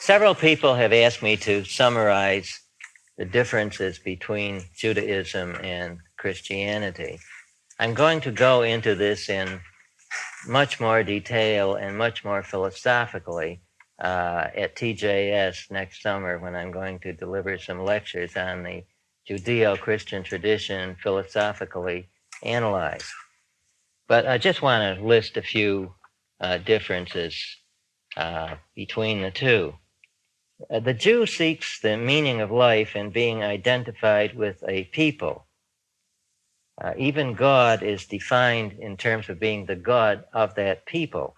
Several people have asked me to summarize the differences between Judaism and Christianity. I'm going to go into this in much more detail and much more philosophically at TJS next summer when I'm going to deliver some lectures on the Judeo-Christian tradition philosophically analyzed. But I just want to list a few differences between the two. The Jew seeks the meaning of life in being identified with a people. Even God is defined in terms of being the God of that people.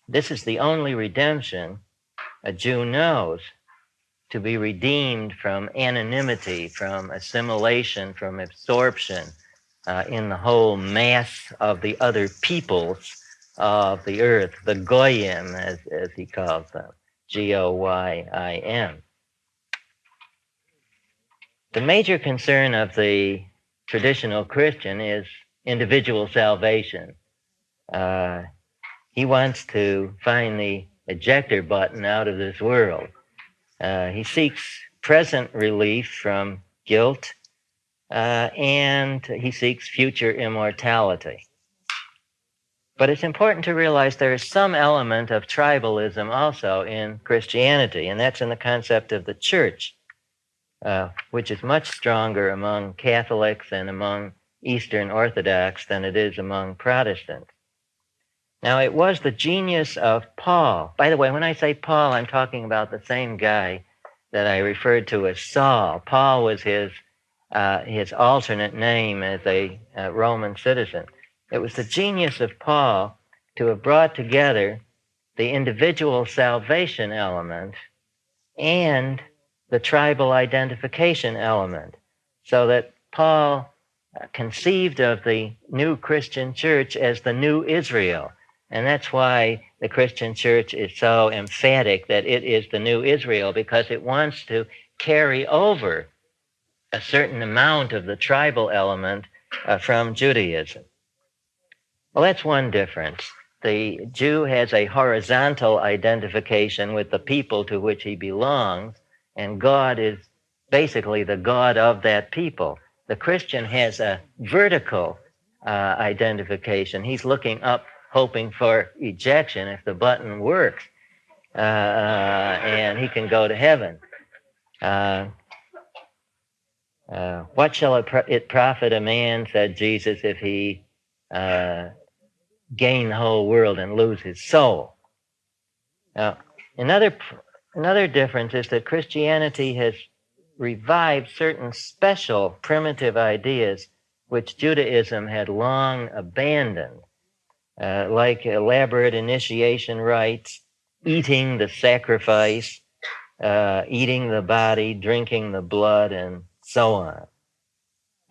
This is the only redemption a Jew knows, to be redeemed from anonymity, from assimilation, from absorption in the whole mass of the other peoples of the earth, the Goyim, as he calls them, Goyim. The major concern of the traditional Christian is individual salvation. He wants to find the ejector button out of this world. He seeks present relief from guilt, and he seeks future immortality. But it's important to realize there is some element of tribalism also in Christianity, and that's in the concept of the church, which is much stronger among Catholics and among Eastern Orthodox than it is among Protestants. Now, it was the genius of Paul. By the way, when I say Paul, I'm talking about the same guy that I referred to as Saul. Paul was his alternate name as a Roman citizen. It was the genius of Paul to have brought together the individual salvation element and the tribal identification element, so that Paul conceived of the new Christian church as the new Israel. And that's why the Christian church is so emphatic that it is the new Israel, because it wants to carry over a certain amount of the tribal element from Judaism. Well, that's one difference. The Jew has a horizontal identification with the people to which he belongs, and God is basically the God of that people. The Christian has a vertical identification. He's looking up, hoping for ejection if the button works, and he can go to heaven. What shall it profit a man, said Jesus, if he gain the whole world and lose his soul? Now, another difference is that Christianity has revived certain special primitive ideas which Judaism had long abandoned, like elaborate initiation rites, eating the sacrifice, eating the body, drinking the blood, and so on.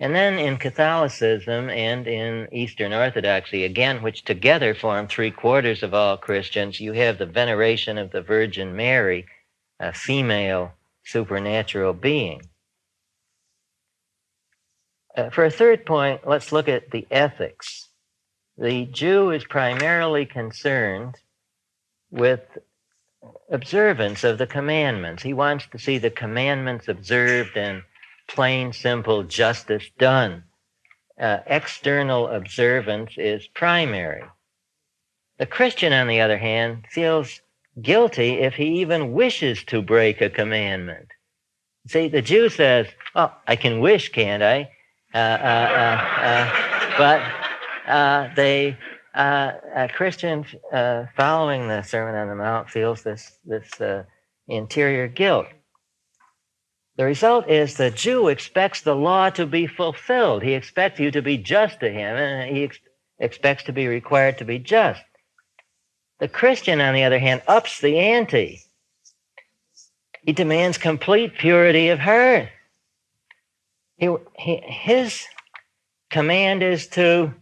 And then in Catholicism and in Eastern Orthodoxy, again, which together form 3/4 of all Christians, you have the veneration of the Virgin Mary, a female supernatural being. For a third point, let's look at the ethics. The Jew is primarily concerned with observance of the commandments. He wants to see the commandments observed and plain, simple justice done. External observance is primary. The Christian, on the other hand, feels guilty if he even wishes to break a commandment. See, the Jew says, "Oh, I can wish, can't I?" But the Christian following the Sermon on the Mount feels this interior guilt. The result is the Jew expects the law to be fulfilled. He expects you to be just to him, and he expects to be required to be just. The Christian, on the other hand, ups the ante. He demands complete purity of heart. His command is to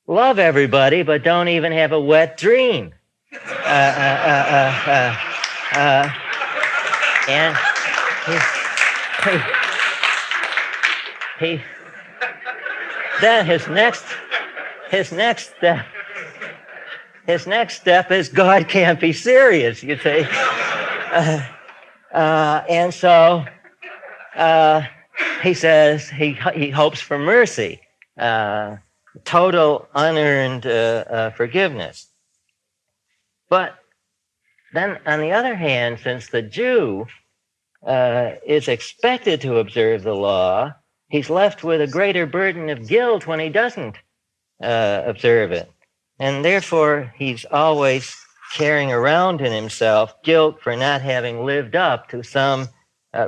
love everybody, but don't even have a wet dream. And then his next his next step is God can't be serious, you see. And so he says he hopes for mercy, total unearned forgiveness. But then, on the other hand, since the Jew is expected to observe the law, he's left with a greater burden of guilt when he doesn't observe it. And therefore, he's always carrying around in himself guilt for not having lived up to some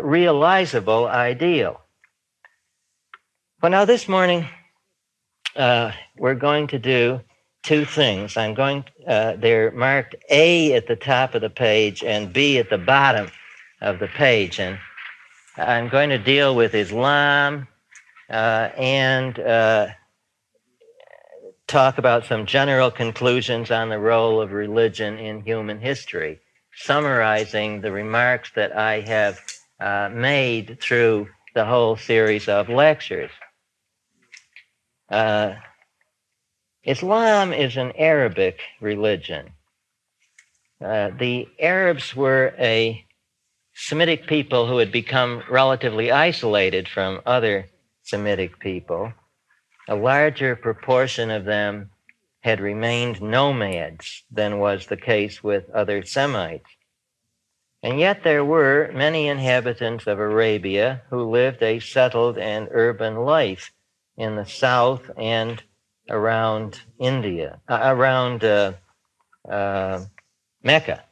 realizable ideal. Well, now this morning, we're going to do two things. They're marked A at the top of the page and B at the bottom of the page. And I'm going to deal with Islam and talk about some general conclusions on the role of religion in human history, summarizing the remarks that I have made through the whole series of lectures. Islam is an Arabic religion. The Arabs were a Semitic people who had become relatively isolated from other Semitic people. A larger proportion of them had remained nomads than was the case with other Semites. And yet there were many inhabitants of Arabia who lived a settled and urban life in the south and around India, around Mecca.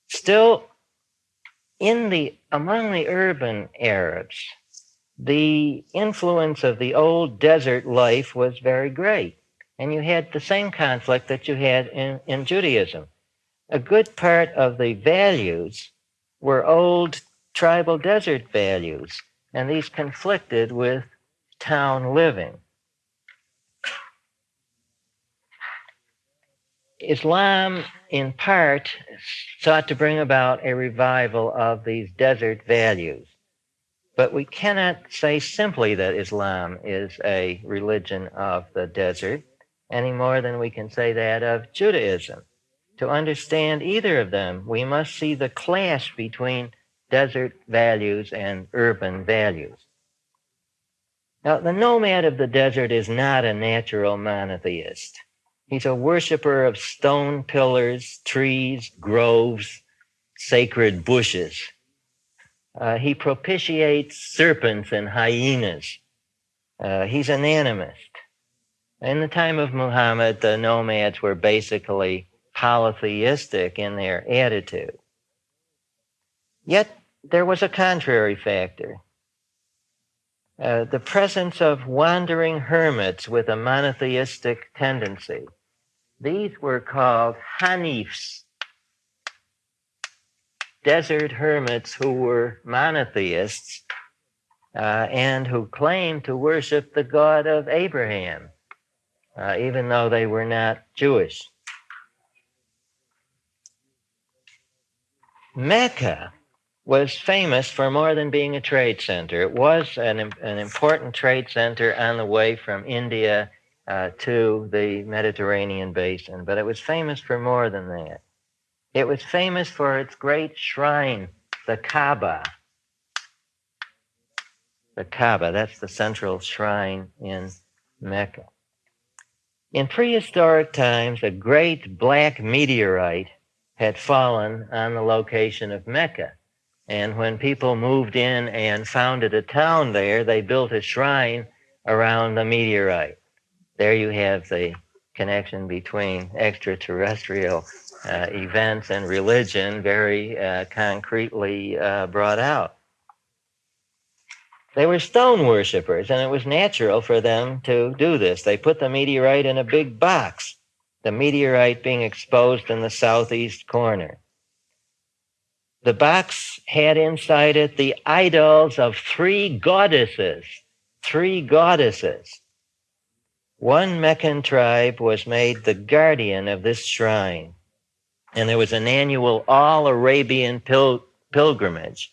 Still, among the urban Arabs, the influence of the old desert life was very great. And you had the same conflict that you had in Judaism. A good part of the values were old tribal desert values, and these conflicted with town living. Islam, in part, sought to bring about a revival of these desert values. But we cannot say simply that Islam is a religion of the desert any more than we can say that of Judaism. To understand either of them, we must see the clash between desert values and urban values. Now, the nomad of the desert is not a natural monotheist. He's a worshiper of stone pillars, trees, groves, sacred bushes. He propitiates serpents and hyenas. He's an animist. In the time of Muhammad, the nomads were basically polytheistic in their attitude. Yet there was a contrary factor. The presence of wandering hermits with a monotheistic tendency. These were called Hanifs, desert hermits who were monotheists and who claimed to worship the God of Abraham, even though they were not Jewish. Mecca was famous for more than being a trade center. It was an important trade center on the way from India to the Mediterranean basin, but it was famous for more than that. It was famous for its great shrine, the Kaaba. The Kaaba, that's the central shrine in Mecca. In prehistoric times, a great black meteorite had fallen on the location of Mecca. And when people moved in and founded a town there, they built a shrine around the meteorite. There you have the connection between extraterrestrial events and religion very concretely brought out. They were stone worshippers, and it was natural for them to do this. They put the meteorite in a big box, the meteorite being exposed in the southeast corner. The box had inside it the idols of three goddesses. One Meccan tribe was made the guardian of this shrine, and there was an annual all-Arabian pilgrimage,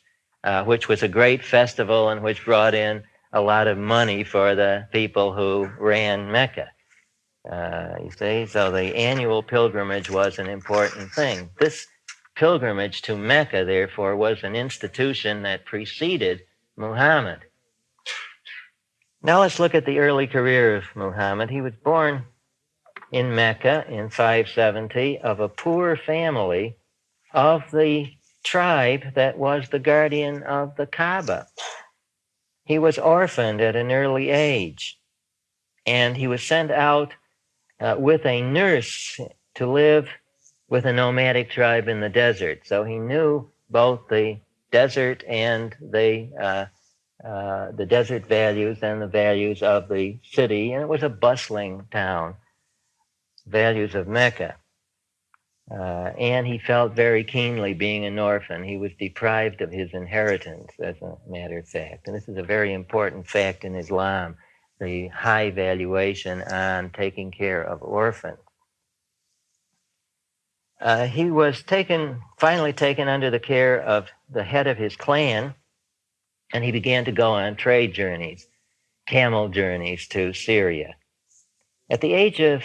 which was a great festival and which brought in a lot of money for the people who ran Mecca. You see, so the annual pilgrimage was an important thing. This pilgrimage to Mecca, therefore, was an institution that preceded Muhammad. Now let's look at the early career of Muhammad. He was born in Mecca in 570 of a poor family of the tribe that was the guardian of the Kaaba. He was orphaned at an early age, and he was sent out with a nurse to live with a nomadic tribe in the desert. So he knew both the desert and the desert values and the values of the city, and it was a bustling town, values of Mecca. And he felt very keenly being an orphan. He was deprived of his inheritance, as a matter of fact. And this is a very important fact in Islam, the high valuation on taking care of orphans. He was finally taken under the care of the head of his clan, and he began to go on trade journeys, camel journeys to Syria. At the age of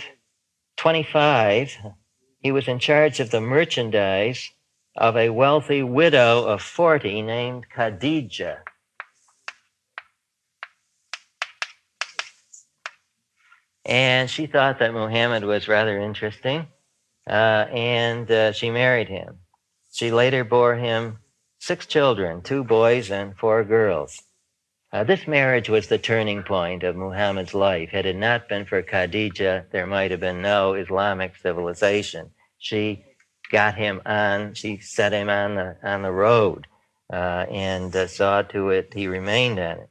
25, he was in charge of the merchandise of a wealthy widow of 40 named Khadija. And she thought that Muhammad was rather interesting, and she married him. She later bore him 6 children, 2 boys and 4 girls. This marriage was the turning point of Muhammad's life. Had it not been for Khadija, there might have been no Islamic civilization. She got him on, she set him on the road, and saw to it he remained on it.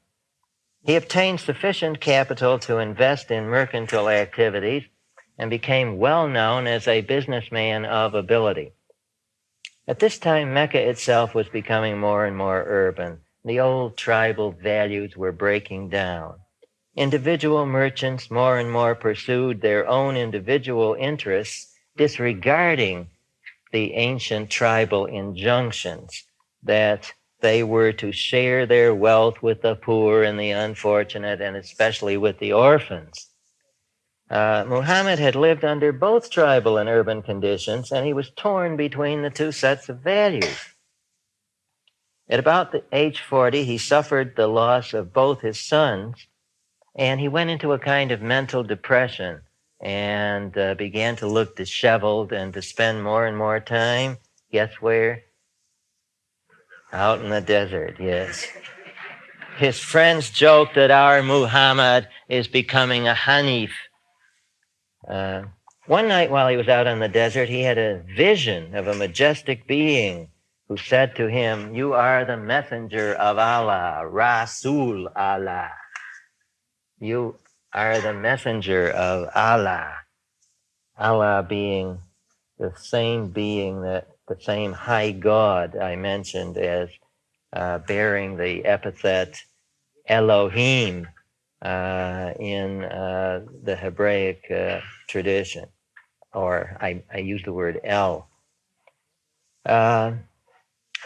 He obtained sufficient capital to invest in mercantile activities and became well known as a businessman of ability. At this time, Mecca itself was becoming more and more urban. The old tribal values were breaking down. Individual merchants more and more pursued their own individual interests, disregarding the ancient tribal injunctions that they were to share their wealth with the poor and the unfortunate, and especially with the orphans. Muhammad had lived under both tribal and urban conditions, and he was torn between the two sets of values. At about the age 40, he suffered the loss of both his sons, and he went into a kind of mental depression and began to look disheveled and to spend more and more time, guess where? Out in the desert, yes. His friends joked that our Muhammad is becoming a Hanif. One night while he was out in the desert, he had a vision of a majestic being who said to him, "You are the messenger of Allah, Rasul Allah. You are the messenger of Allah." Allah being the same high God I mentioned as bearing the epithet Elohim in the Hebraic tradition, or I use the word El.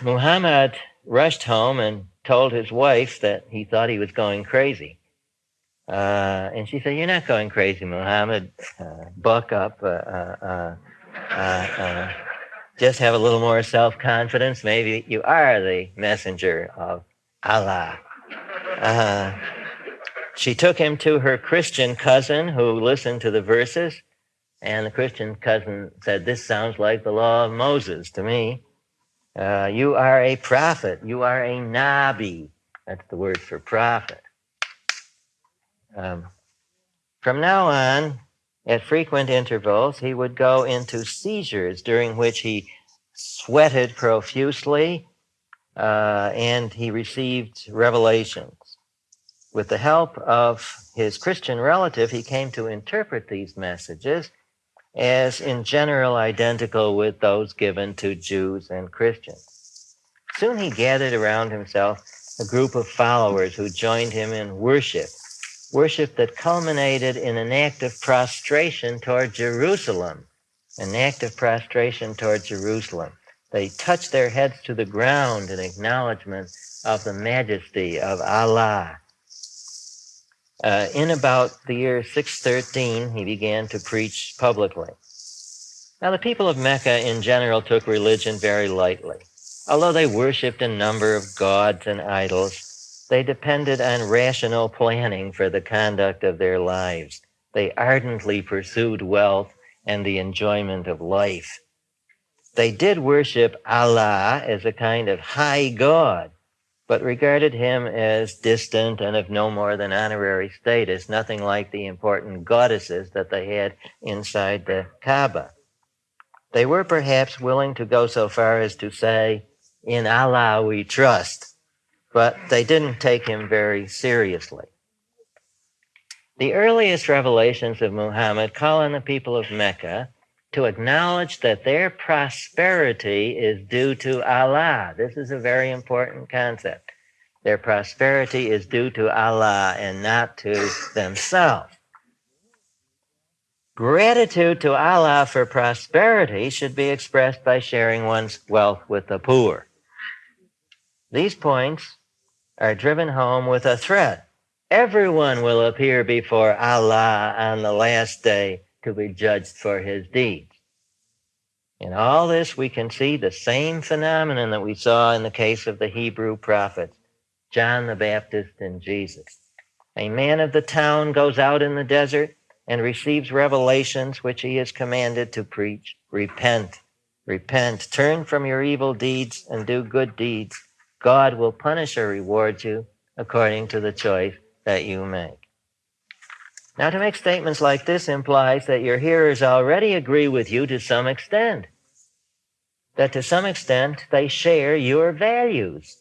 Muhammad rushed home and told his wife that he thought he was going crazy. And she said, "You're not going crazy, Muhammad. Buck up. Just have a little more self-confidence. Maybe you are the messenger of Allah." She took him to her Christian cousin who listened to the verses, and the Christian cousin said, "This sounds like the law of Moses to me. You are a prophet. You are a Nabi." That's the word for prophet. From now on, at frequent intervals, he would go into seizures during which he sweated profusely, and he received revelations. With the help of his Christian relative, he came to interpret these messages as in general identical with those given to Jews and Christians. Soon he gathered around himself a group of followers who joined him in worship that culminated in an act of prostration toward Jerusalem. An act of prostration toward Jerusalem. They touched their heads to the ground in acknowledgement of the majesty of Allah. In about the year 613, he began to preach publicly. Now, the people of Mecca in general took religion very lightly. Although they worshipped a number of gods and idols, they depended on rational planning for the conduct of their lives. They ardently pursued wealth and the enjoyment of life. They did worship Allah as a kind of high god, but regarded him as distant and of no more than honorary status, nothing like the important goddesses that they had inside the Kaaba. They were perhaps willing to go so far as to say, "In Allah we trust," but they didn't take him very seriously. The earliest revelations of Muhammad call on the people of Mecca to acknowledge that their prosperity is due to Allah. This is a very important concept. Their prosperity is due to Allah and not to themselves. Gratitude to Allah for prosperity should be expressed by sharing one's wealth with the poor. These points are driven home with a threat. Everyone will appear before Allah on the last day to be judged for his deeds. In all this, we can see the same phenomenon that we saw in the case of the Hebrew prophets, John the Baptist and Jesus. A man of the town goes out in the desert and receives revelations which he is commanded to preach. Repent, repent, turn from your evil deeds and do good deeds. God will punish or reward you according to the choice that you make. Now, to make statements like this implies that your hearers already agree with you to some extent, that to some extent they share your values.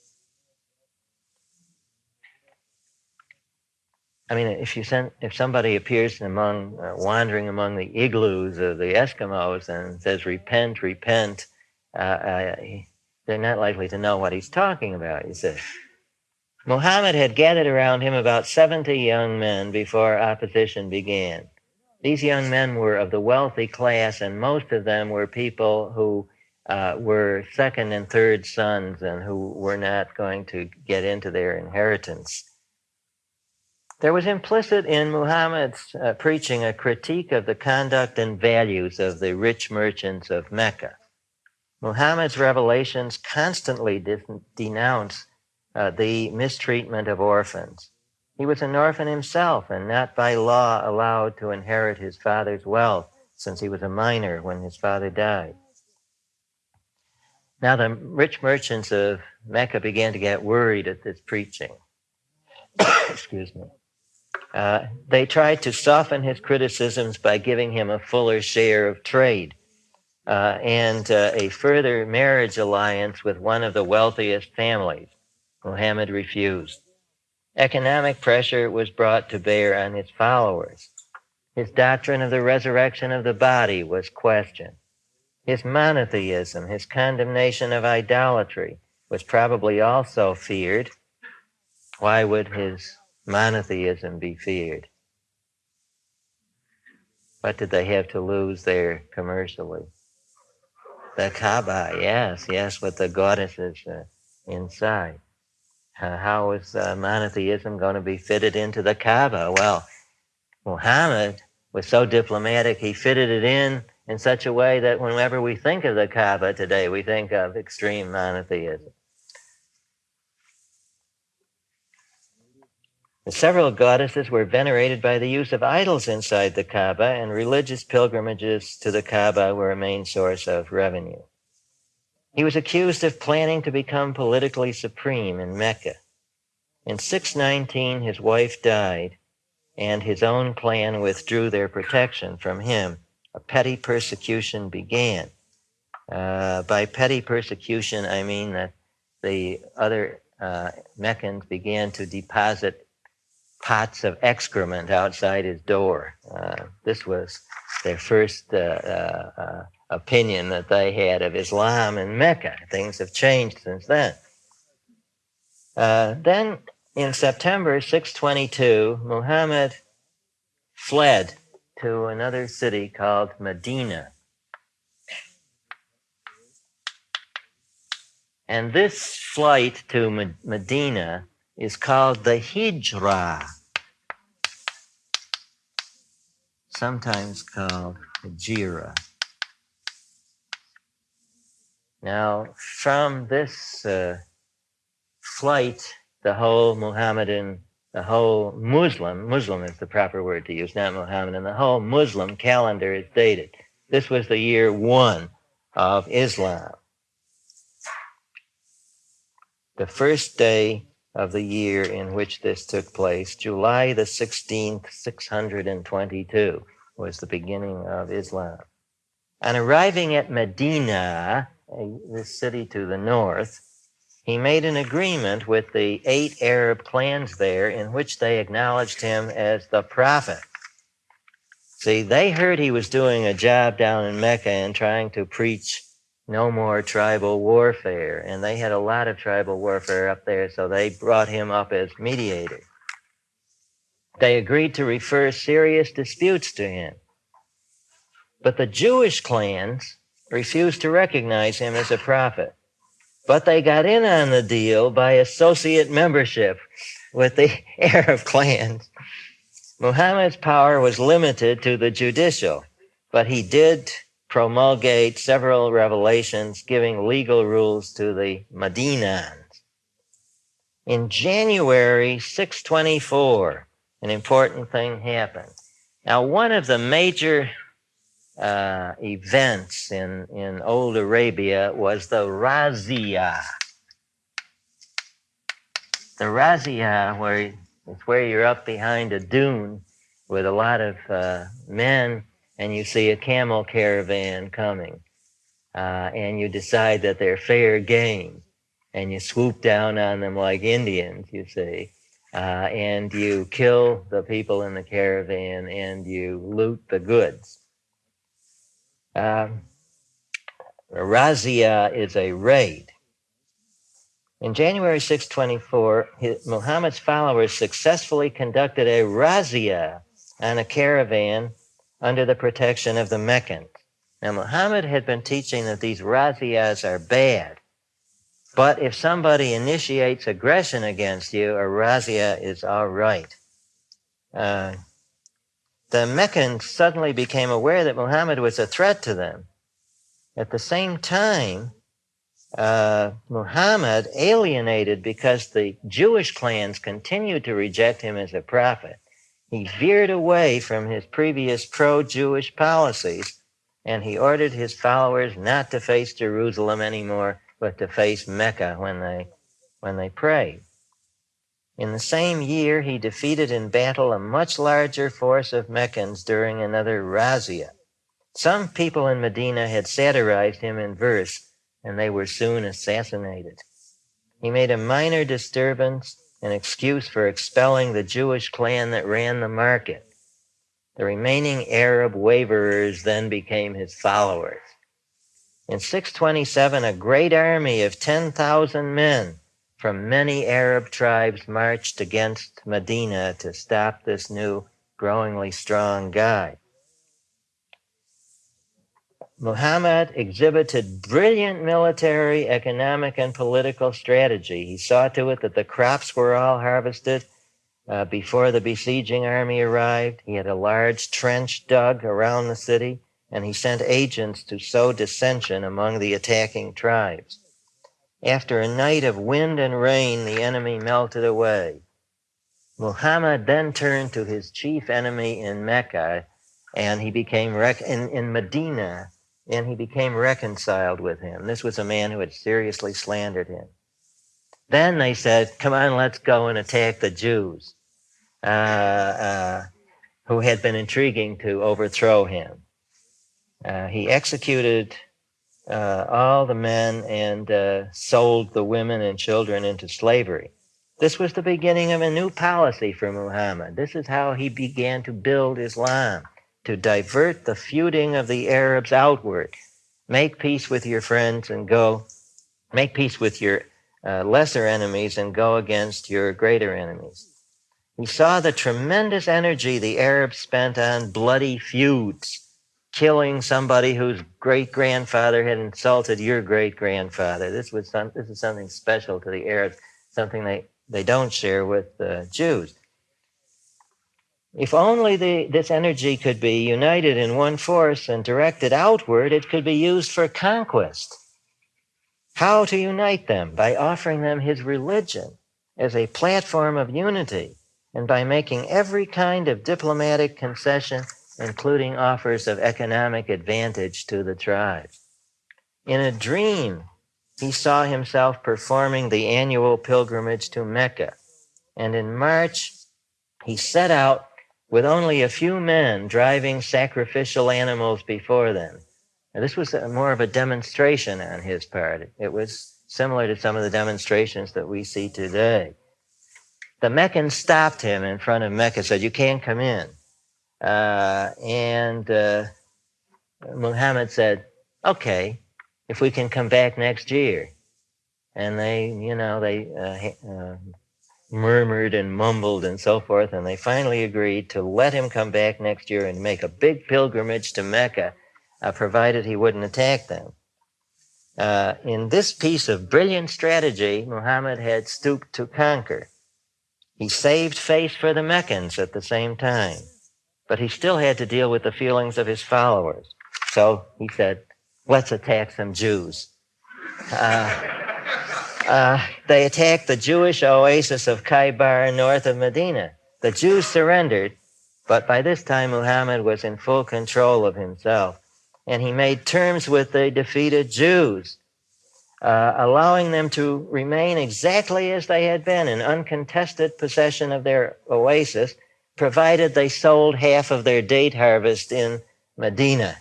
I mean, if somebody appears wandering among the igloos of the Eskimos and says, "Repent, repent," they're not likely to know what he's talking about, you see. Muhammad had gathered around him about 70 young men before opposition began. These young men were of the wealthy class, and most of them were people who were second and third sons and who were not going to get into their inheritance. There was implicit in Muhammad's preaching a critique of the conduct and values of the rich merchants of Mecca. Muhammad's revelations constantly denounce the mistreatment of orphans. He was an orphan himself and not by law allowed to inherit his father's wealth since he was a minor when his father died. Now the rich merchants of Mecca began to get worried at this preaching. Excuse me. They tried to soften his criticisms by giving him a fuller share of trade and a further marriage alliance with one of the wealthiest families. Muhammad refused. Economic pressure was brought to bear on his followers. His doctrine of the resurrection of the body was questioned. His monotheism, his condemnation of idolatry, was probably also feared. Why would his monotheism be feared? What did they have to lose there commercially? The Kaaba, yes, with the goddesses inside. How was monotheism going to be fitted into the Kaaba? Well, Muhammad was so diplomatic, he fitted it in such a way that whenever we think of the Kaaba today, we think of extreme monotheism. The several goddesses were venerated by the use of idols inside the Kaaba, and religious pilgrimages to the Kaaba were a main source of revenue. He was accused of planning to become politically supreme in Mecca. In 619, his wife died, and his own clan withdrew their protection from him. A petty persecution began. By petty persecution, I mean that the other Meccans began to deposit pots of excrement outside his door. This was their first opinion that they had of Islam in Mecca. Things have changed since then. Then, in September 622, Muhammad fled to another city called Medina. And this flight to Medina is called the Hijrah. sometimes called Jira. Now, from this flight, the whole Muslim is the proper word to use, not Muhammadan, the whole Muslim calendar is dated. This was the year 1 of Islam. The first day of the year in which this took place, July the 16th, 622, was the beginning of Islam. On arriving at Medina, this city to the north, he made an agreement with the 8 Arab clans there in which they acknowledged him as the prophet. See, they heard he was doing a job down in Mecca and trying to preach no more tribal warfare, and they had a lot of tribal warfare up there, so they brought him up as mediator. They agreed to refer serious disputes to him. But the Jewish clans refused to recognize him as a prophet. But they got in on the deal by associate membership with the Arab clans. Muhammad's power was limited to the judicial, but he did promulgate several revelations giving legal rules to the Madinans. In January 624, an important thing happened. Now, one of the major events in old Arabia was the razzia. The razzia, where you're up behind a dune with a lot of men, and you see a camel caravan coming, and you decide that they're fair game, and you swoop down on them like Indians, you see, and you kill the people in the caravan, and you loot the goods. A razzia is a raid. In January 624, Muhammad's followers successfully conducted a razzia on a caravan under the protection of the Meccans. Now, Muhammad had been teaching that these razzias are bad, but if somebody initiates aggression against you, a razzia is all right. The Meccans suddenly became aware that Muhammad was a threat to them. At the same time, Muhammad alienated because the Jewish clans continued to reject him as a prophet. He veered away from his previous pro-Jewish policies, and he ordered his followers not to face Jerusalem anymore, but to face Mecca when they prayed. In the same year, he defeated in battle a much larger force of Meccans during another razzia. Some people in Medina had satirized him in verse, and they were soon assassinated. He made a minor disturbance an excuse for expelling the Jewish clan that ran the market. The remaining Arab waverers then became his followers. In 627, a great army of 10,000 men from many Arab tribes marched against Medina to stop this new, growingly strong guy. Muhammad exhibited brilliant military, economic, and political strategy. He saw to it that the crops were all harvested before the besieging army arrived. He had a large trench dug around the city, and he sent agents to sow dissension among the attacking tribes. After a night of wind and rain, the enemy melted away. Muhammad then turned to his chief enemy in Mecca, and he became in Medina, and he became reconciled with him. This was a man who had seriously slandered him. Then they said, come on, let's go and attack the Jews, who had been intriguing to overthrow him. He executed all the men and sold the women and children into slavery. This was the beginning of a new policy for Muhammad. This is how he began to build Islam, to divert the feuding of the Arabs outward. Make peace with your friends and go, make peace with your lesser enemies and go against your greater enemies. He saw the tremendous energy the Arabs spent on bloody feuds, killing somebody whose great-grandfather had insulted your great-grandfather. This is something special to the Arabs, something they don't share with the Jews. If only this energy could be united in one force and directed outward, it could be used for conquest. How to unite them? By offering them his religion as a platform of unity, and by making every kind of diplomatic concession, including offers of economic advantage to the tribe. In a dream, he saw himself performing the annual pilgrimage to Mecca, and in March, he set out with only a few men driving sacrificial animals before them. Now, this was more of a demonstration on his part. It was similar to some of the demonstrations that we see today. The Meccans stopped him in front of Mecca, said, "You can't come in." And Muhammad said, "Okay, if we can come back next year." And they murmured and mumbled and so forth, and they finally agreed to let him come back next year and make a big pilgrimage to Mecca, provided he wouldn't attack them. In this piece of brilliant strategy, Muhammad had stooped to conquer. He saved face for the Meccans at the same time, but he still had to deal with the feelings of his followers. So he said, "Let's attack some Jews." They attacked the Jewish oasis of Khaybar north of Medina. The Jews surrendered, but by this time Muhammad was in full control of himself, and he made terms with the defeated Jews, allowing them to remain exactly as they had been, in uncontested possession of their oasis, provided they sold half of their date harvest in Medina.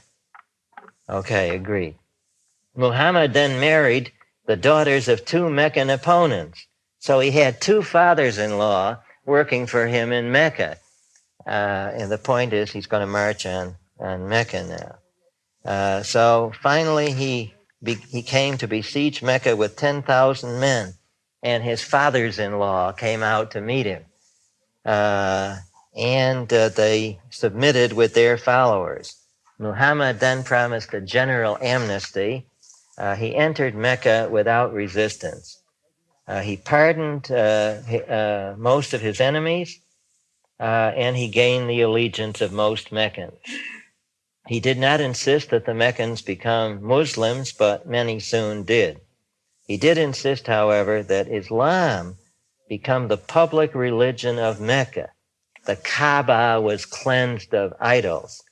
Okay, agreed. Muhammad then married the daughters of two Meccan opponents. So he had two fathers-in-law working for him in Mecca. And the point is, he's going to march on Mecca now. So finally, he came to besiege Mecca with 10,000 men, and his fathers-in-law came out to meet him. And they submitted with their followers. Muhammad then promised a general amnesty. He entered Mecca without resistance. He pardoned most of his enemies, and he gained the allegiance of most Meccans. He did not insist that the Meccans become Muslims, but many soon did. He did insist, however, that Islam become the public religion of Mecca. The Kaaba was cleansed of idols.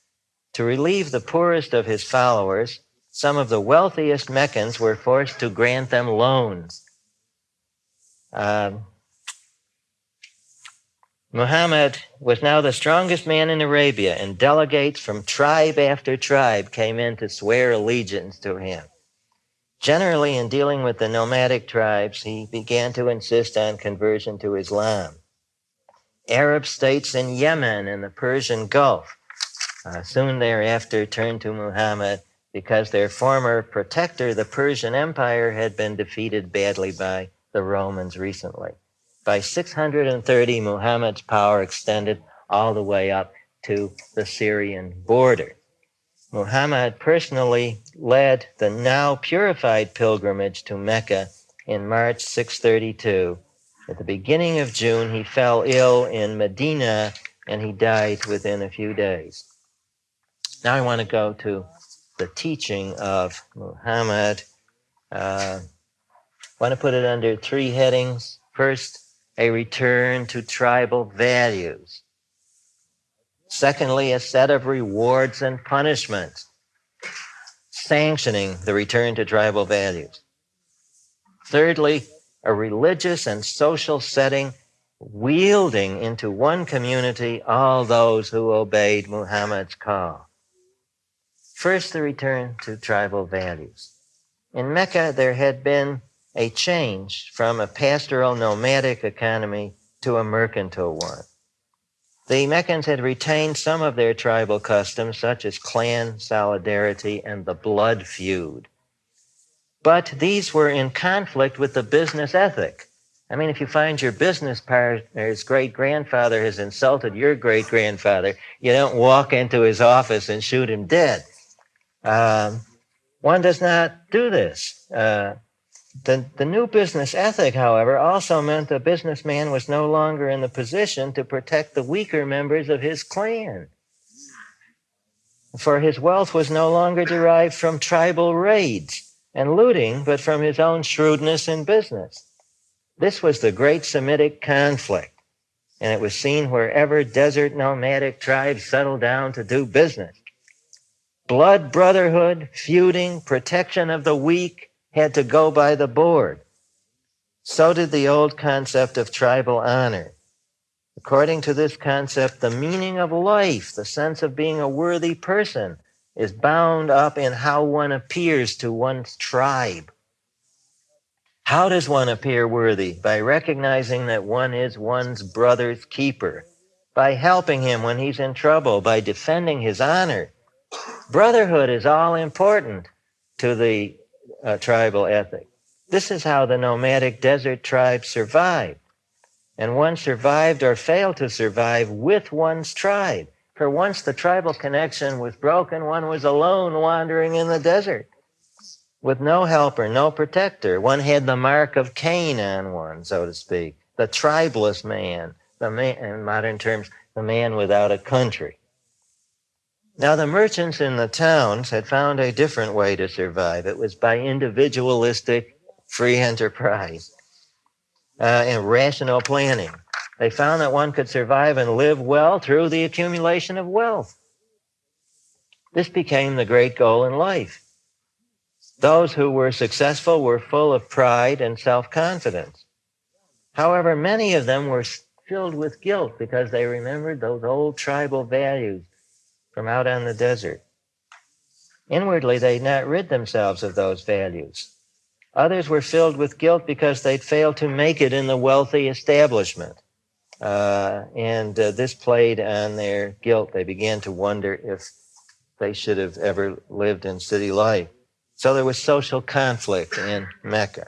To relieve the poorest of his followers, some of the wealthiest Meccans were forced to grant them loans. Muhammad was now the strongest man in Arabia, and delegates from tribe after tribe came in to swear allegiance to him. Generally, in dealing with the nomadic tribes, he began to insist on conversion to Islam. Arab states in Yemen and the Persian Gulf soon thereafter turned to Muhammad, because their former protector, the Persian Empire, had been defeated badly by the Romans recently. By 630, Muhammad's power extended all the way up to the Syrian border. Muhammad personally led the now purified pilgrimage to Mecca in March 632. At the beginning of June, he fell ill in Medina, and he died within a few days. Now I want to go to the teaching of Muhammad. I want to put it under three headings. First, a return to tribal values. Secondly, a set of rewards and punishments, sanctioning the return to tribal values. Thirdly, a religious and social setting wielding into one community all those who obeyed Muhammad's call. First, the return to tribal values. In Mecca, there had been a change from a pastoral nomadic economy to a mercantile one. The Meccans had retained some of their tribal customs, such as clan solidarity and the blood feud. But these were in conflict with the business ethic. I mean, if you find your business partner's great-grandfather has insulted your great-grandfather, you don't walk into his office and shoot him dead. One does not do this. The new business ethic, however, also meant the businessman was no longer in the position to protect the weaker members of his clan, for his wealth was no longer derived from tribal raids and looting, but from his own shrewdness in business. This was the great Semitic conflict, and it was seen wherever desert nomadic tribes settled down to do business. Blood brotherhood, feuding, protection of the weak had to go by the board. So did the old concept of tribal honor. According to this concept, the meaning of life, the sense of being a worthy person, is bound up in how one appears to one's tribe. How does one appear worthy? By recognizing that one is one's brother's keeper, by helping him when he's in trouble, by defending his honor. Brotherhood is all important to the tribal ethic. This is how the nomadic desert tribes survived. And one survived or failed to survive with one's tribe. For once the tribal connection was broken, one was alone wandering in the desert with no helper, no protector. One had the mark of Cain on one, so to speak, the tribeless man, in modern terms, the man without a country. Now, the merchants in the towns had found a different way to survive. It was by individualistic free enterprise and rational planning. They found that one could survive and live well through the accumulation of wealth. This became the great goal in life. Those who were successful were full of pride and self-confidence. However, many of them were filled with guilt because they remembered those old tribal values from out on the desert. Inwardly, they'd not rid themselves of those values. Others were filled with guilt because they'd failed to make it in the wealthy establishment. And this played on their guilt. They began to wonder if they should have ever lived in city life. So there was social conflict in Mecca.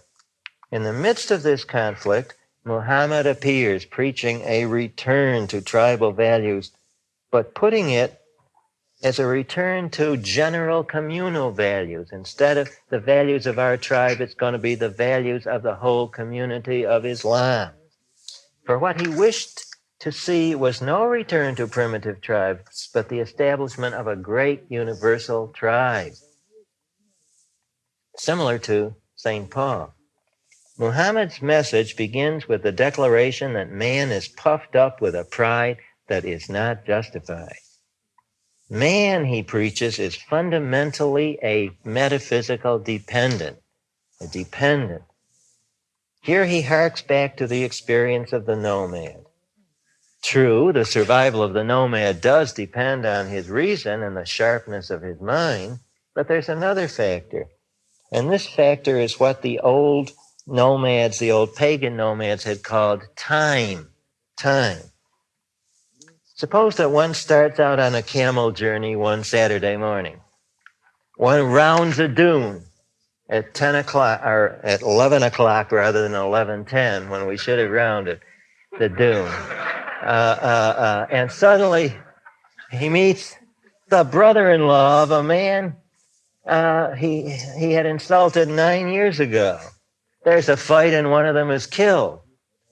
In the midst of this conflict, Muhammad appears preaching a return to tribal values, but putting it as a return to general communal values. Instead of the values of our tribe, it's going to be the values of the whole community of Islam. For what he wished to see was no return to primitive tribes, but the establishment of a great universal tribe, similar to St. Paul. Muhammad's message begins with the declaration that man is puffed up with a pride that is not justified. Man, he preaches, is fundamentally a metaphysical dependent, a dependent. Here he harks back to the experience of the nomad. True, the survival of the nomad does depend on his reason and the sharpness of his mind, but there's another factor. And this factor is what the old nomads, the old pagan nomads, had called time. Time. Suppose that one starts out on a camel journey one Saturday morning. One rounds a dune at 10 o'clock, or at 11 o'clock rather than 11:10, when we should have rounded the dune. And suddenly he meets the brother-in-law of a man he had insulted 9 years ago. There's a fight and one of them is killed.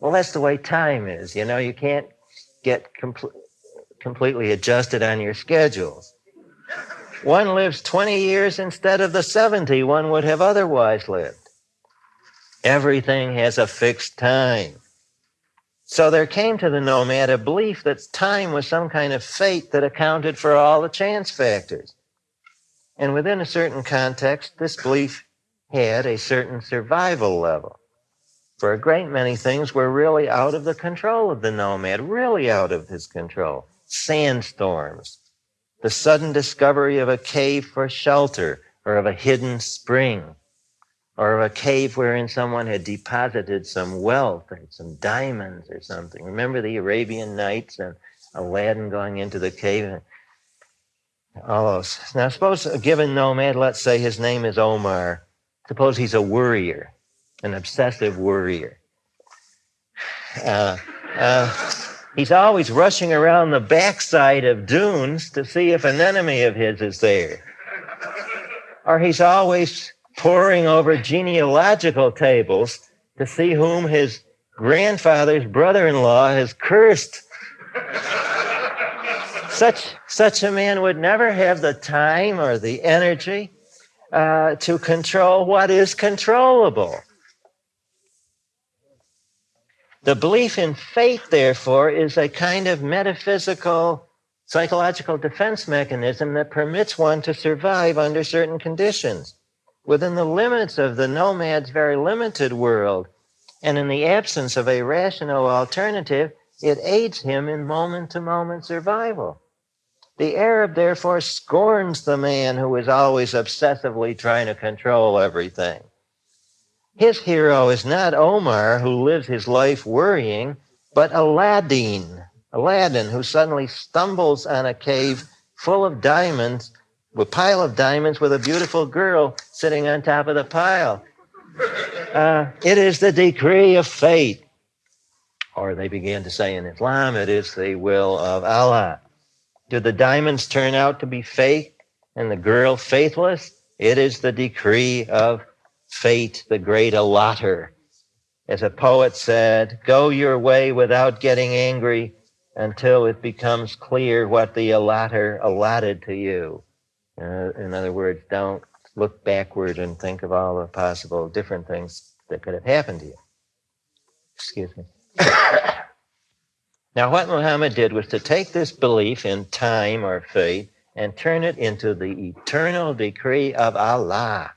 Well, that's the way time is. You know, you can't get completely adjusted on your schedules. One lives 20 years instead of the 70 one would have otherwise lived. Everything has a fixed time. So there came to the nomad a belief that time was some kind of fate that accounted for all the chance factors. And within a certain context, this belief had a certain survival level. For a great many things were really out of the control of the nomad, really out of his control. Sandstorms, the sudden discovery of a cave for shelter, or of a hidden spring, or of a cave wherein someone had deposited some wealth, or some diamonds or something. Remember the Arabian Nights and Aladdin going into the cave? And all those. Now, suppose a given nomad, let's say his name is Omar. Suppose he's a worrier, an obsessive worrier. He's always rushing around the backside of dunes to see if an enemy of his is there. Or he's always poring over genealogical tables to see whom his grandfather's brother-in-law has cursed. Such a man would never have the time or the energy to control what is controllable. The belief in fate, therefore, is a kind of metaphysical, psychological defense mechanism that permits one to survive under certain conditions, within the limits of the nomad's very limited world, and in the absence of a rational alternative, it aids him in moment-to-moment survival. The Arab, therefore, scorns the man who is always obsessively trying to control everything. His hero is not Omar, who lives his life worrying, but Aladdin, who suddenly stumbles on a cave full of diamonds, a pile of diamonds with a beautiful girl sitting on top of the pile. It is the decree of fate, or they began to say in Islam, it is the will of Allah. Do the diamonds turn out to be fake and the girl faithless? It is the decree of fate, the great allotter. As a poet said, go your way without getting angry until it becomes clear what the allotter allotted to you. In other words, don't look backward and think of all the possible different things that could have happened to you. Excuse me. Now, what Muhammad did was to take this belief in time or fate and turn it into the eternal decree of Allah.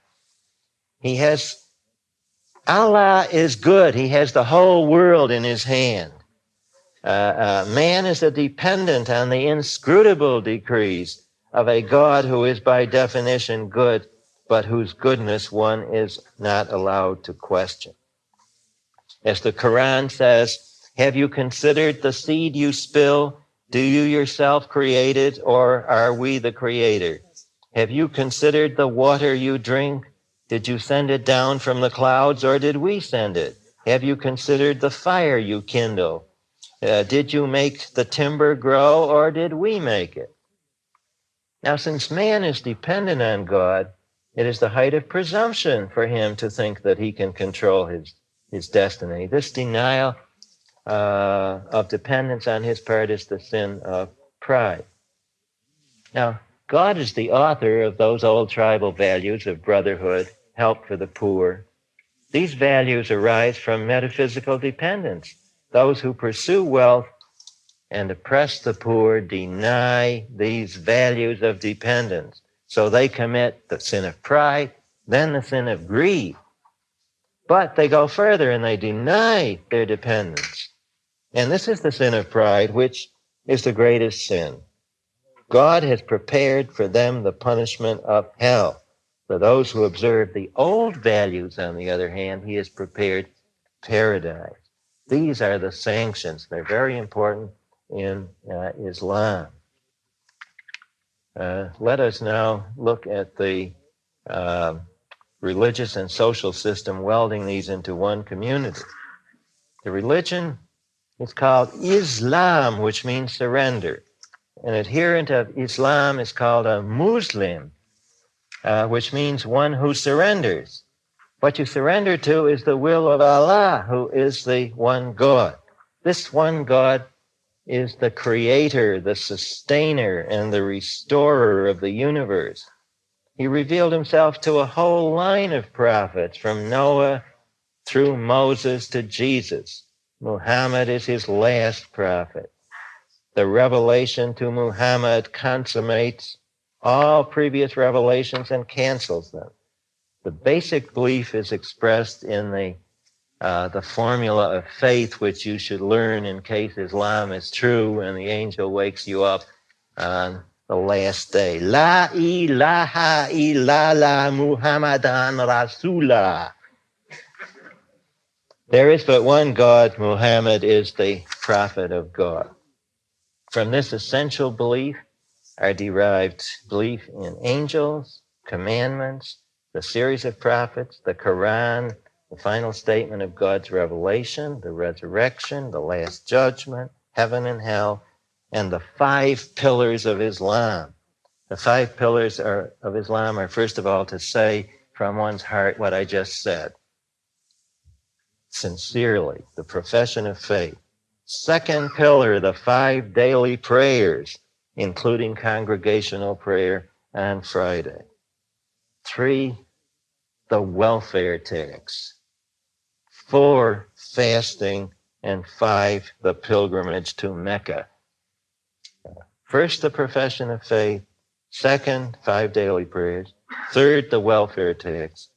Allah is good. He has the whole world in his hand. Man is a dependent on the inscrutable decrees of a God who is by definition good, but whose goodness one is not allowed to question. As the Quran says, have you considered the seed you spill? Do you yourself create it, or are we the creator? Have you considered the water you drink? Did you send it down from the clouds, or did we send it? Have you considered the fire you kindle? Did you make the timber grow, or did we make it? Now, since man is dependent on God, it is the height of presumption for him to think that he can control his destiny. This denial of dependence on his part is the sin of pride. Now, God is the author of those old tribal values of brotherhood, help for the poor. These values arise from metaphysical dependence. Those who pursue wealth and oppress the poor deny these values of dependence. So they commit the sin of pride, then the sin of greed. But they go further and they deny their dependence. And this is the sin of pride, which is the greatest sin. God has prepared for them the punishment of hell. For those who observe the old values, on the other hand, he has prepared paradise. These are the sanctions. They're very important in Islam. Let us now look at the religious and social system, welding these into one community. The religion is called Islam, which means surrender. An adherent of Islam is called a Muslim, which means one who surrenders. What you surrender to is the will of Allah, who is the one God. This one God is the creator, the sustainer, and the restorer of the universe. He revealed himself to a whole line of prophets, from Noah through Moses to Jesus. Muhammad is his last prophet. The revelation to Muhammad consummates all previous revelations and cancels them. The basic belief is expressed in the formula of faith, which you should learn in case Islam is true and the angel wakes you up on the last day. La ilaha illallah Muhammadan Rasulullah. There is but one God. Muhammad is the prophet of God. From this essential belief are derived belief in angels, commandments, the series of prophets, the Quran, the final statement of God's revelation, the resurrection, the last judgment, heaven and hell, and the 5 pillars of Islam. The 5 pillars of Islam are, first of all, to say from one's heart what I just said. Sincerely, the profession of faith. Second pillar, the 5 daily prayers, including congregational prayer on Friday. 3, the welfare tax. 4, fasting. And 5, the pilgrimage to Mecca. First, the profession of faith. Second, 5 daily prayers. Third, the welfare tax.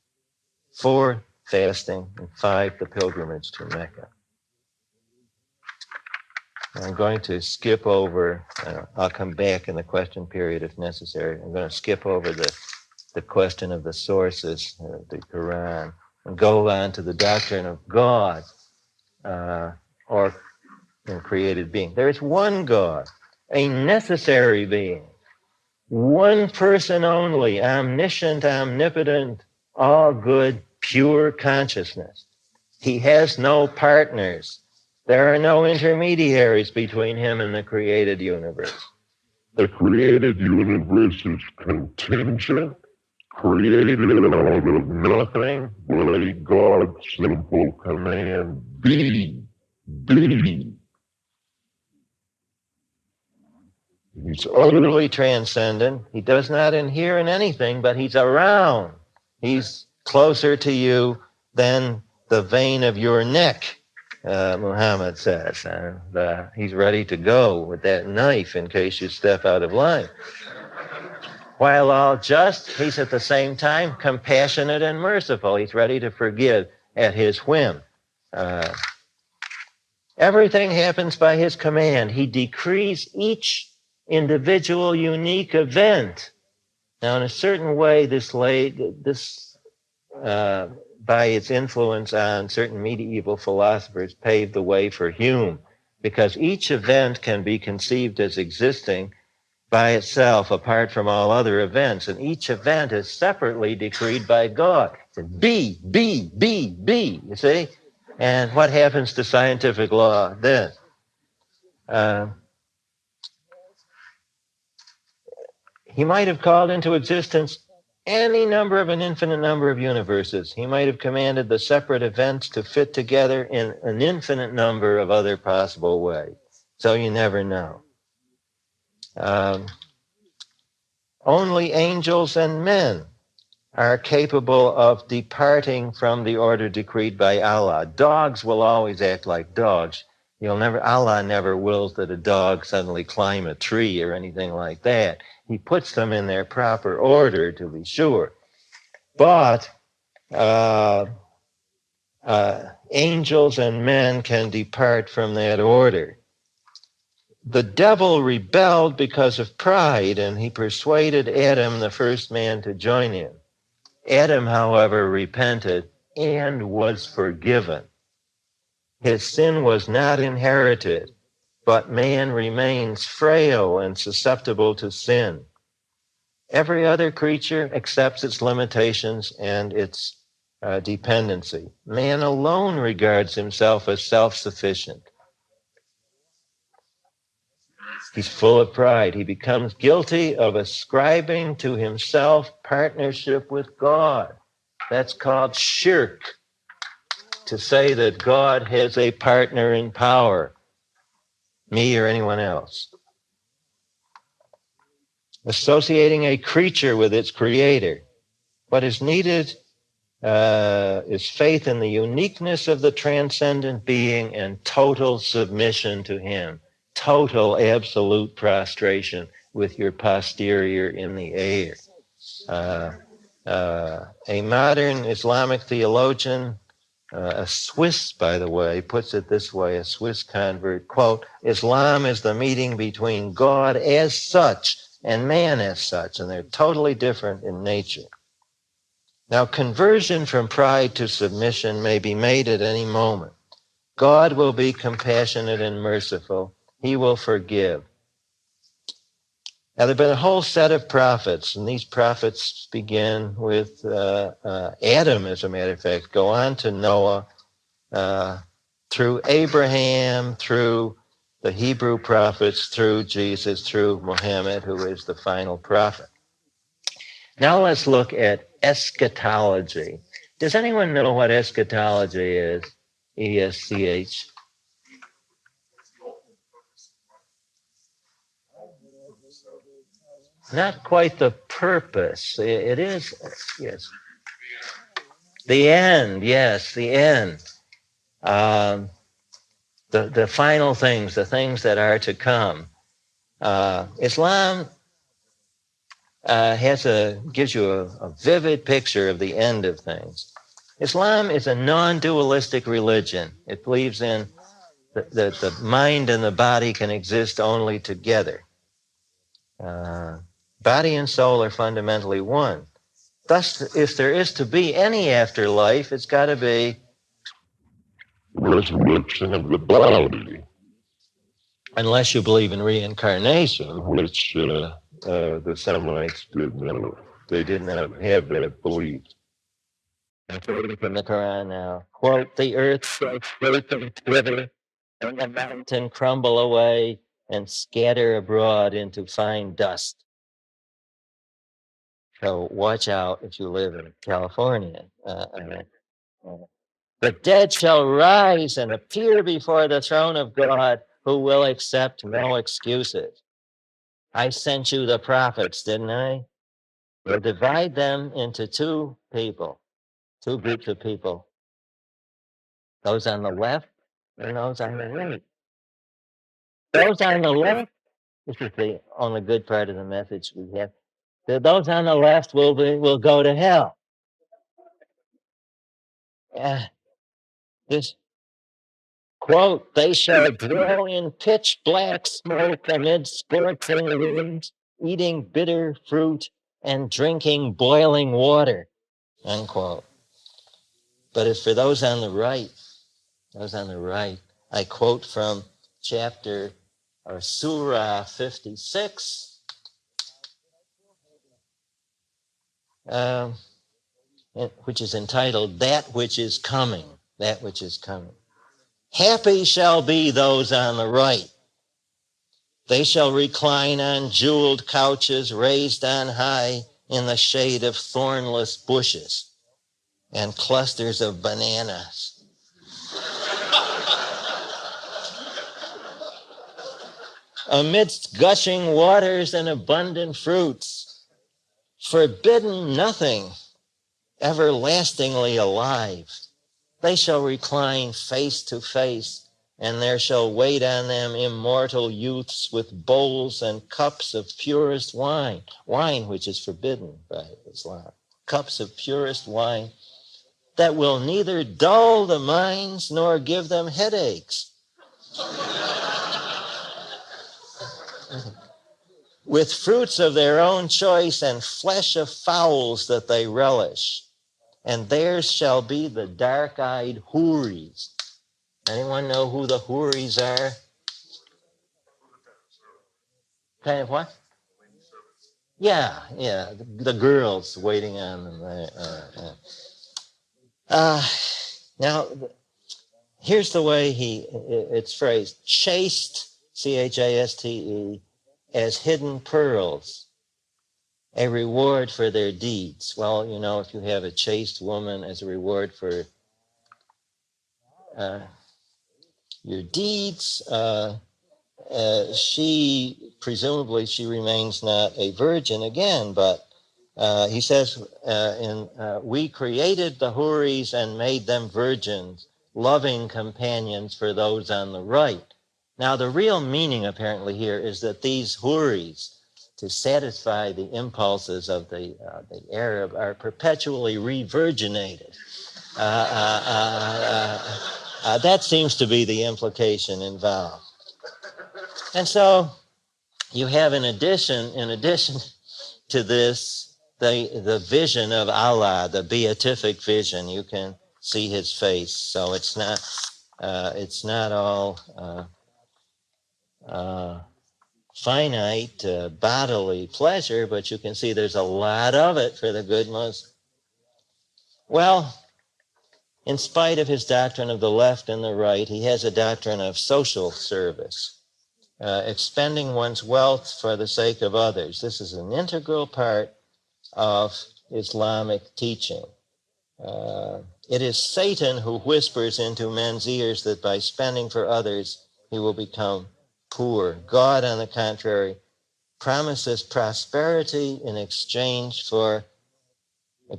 4, fasting. And 5, the pilgrimage to Mecca. I'm going to skip over, I'll come back in the question period if necessary. I'm going to skip over the question of the sources, the Quran, and go on to the doctrine of God or created being. There is one God, a necessary being, one person only, omniscient, omnipotent, all good, pure consciousness. He has no partners. There are no intermediaries between him and the created universe. The created universe is contingent, created out of nothing, like God's simple command, be, be. He's utterly transcendent. He does not inhere in anything, but he's around. He's closer to you than the vein of your neck, Muhammad says. He's ready to go with that knife in case you step out of line. While all just, he's at the same time compassionate and merciful. He's ready to forgive at his whim. Everything happens by his command. He decrees each individual unique event. Now, in a certain way, by its influence on certain medieval philosophers, paved the way for Hume, because each event can be conceived as existing by itself, apart from all other events, and each event is separately decreed by God. Be, you see? And what happens to scientific law then? He might have called into existence any number of an infinite number of universes. He might have commanded the separate events to fit together in an infinite number of other possible ways. So you never know. Only angels and men are capable of departing from the order decreed by Allah. Dogs will always act like dogs. Allah never wills that a dog suddenly climb a tree or anything like that. He puts them in their proper order, to be sure. But angels and men can depart from that order. The devil rebelled because of pride, and he persuaded Adam, the first man, to join him. Adam, however, repented and was forgiven. His sin was not inherited, but man remains frail and susceptible to sin. Every other creature accepts its limitations and its dependency. Man alone regards himself as self-sufficient. He's full of pride. He becomes guilty of ascribing to himself partnership with God. That's called shirk, to say that God has a partner in power, me or anyone else. Associating a creature with its creator. What is needed is faith in the uniqueness of the transcendent being and total submission to him. Total, absolute prostration with your posterior in the air. A modern Islamic theologian, a Swiss, by the way, puts it this way, a Swiss convert, quote, Islam is the meeting between God as such and man as such, and they're totally different in nature. Now, conversion from pride to submission may be made at any moment. God will be compassionate and merciful. He will forgive. Now, there have been a whole set of prophets, and these prophets begin with Adam, as a matter of fact, go on to Noah, through Abraham, through the Hebrew prophets, through Jesus, through Muhammad, who is the final prophet. Now let's look at eschatology. Does anyone know what eschatology is? ESCH. Not quite the purpose. It is, yes. The end, yes, the end. Um, the final things, the things that are to come. Islam gives you a vivid picture of the end of things. Islam is a non-dualistic religion. It believes in that the mind and the body can exist only together. Body and soul are fundamentally one. Thus, if there is to be any afterlife, it's got to be resurrection of the body, unless you believe in reincarnation, which the Semites did not. They did not have that belief. I'm quoting from the Quran now. Quote, the earth shall split and wither, and the mountain crumble away and scatter abroad into fine dust. So watch out if you live in California. The dead shall rise and appear before the throne of God, who will accept no excuses. I sent you the prophets, didn't I? We'll divide them into two groups of people. Those on the left and those on the right. Those on the left, this is the only good part of the message we have. Those on the left will go to hell. This quote, they shall dwell in pitch black smoke amid scorching winds, eating bitter fruit and drinking boiling water, unquote. But as for those on the right, I quote from chapter or Surah 56, which is entitled, That Which Is Coming. That Which Is Coming. Happy shall be those on the right. They shall recline on jeweled couches raised on high in the shade of thornless bushes and clusters of bananas. Amidst gushing waters and abundant fruits, forbidden nothing, everlastingly alive. They shall recline face to face, and there shall wait on them immortal youths with bowls and cups of purest wine, wine which is forbidden by Islam, cups of purest wine that will neither dull the minds nor give them headaches. With fruits of their own choice and flesh of fowls that they relish. And theirs shall be the dark-eyed houris. Anyone know who the houris are? Kind of what? Yeah, the girls waiting on them. Now, here's the way it's phrased. Chaste, C-H-A-S-T-E, as hidden pearls, a reward for their deeds. Well, you know, if you have a chaste woman as a reward for your deeds, she remains not a virgin again, but he says, we created the houris and made them virgins, loving companions for those on the right. Now, the real meaning apparently here is that these houris, to satisfy the impulses of the Arab, are perpetually re-virginated. That seems to be the implication involved. And so you have, in addition to this, the vision of Allah, the beatific vision. You can see his face, so it's not all finite bodily pleasure, but you can see there's a lot of it for the good Muslim. Well, in spite of his doctrine of the left and the right, he has a doctrine of social service. Expending one's wealth for the sake of others. This is an integral part of Islamic teaching. It is Satan who whispers into men's ears that by spending for others, he will become poor. God, on the contrary, promises prosperity in exchange for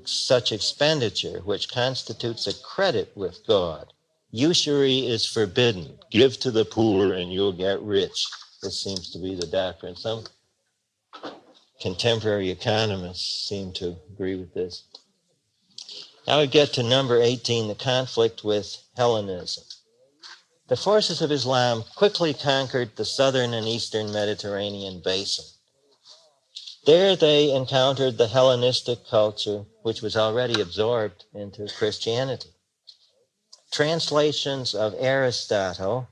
such expenditure, which constitutes a credit with God. Usury is forbidden. Give to the poor and you'll get rich. This seems to be the doctrine. Some contemporary economists seem to agree with this. Now we get to number 18, the conflict with Hellenism. The forces of Islam quickly conquered the southern and eastern Mediterranean basin. There they encountered the Hellenistic culture, which was already absorbed into Christianity. Translations of Aristotle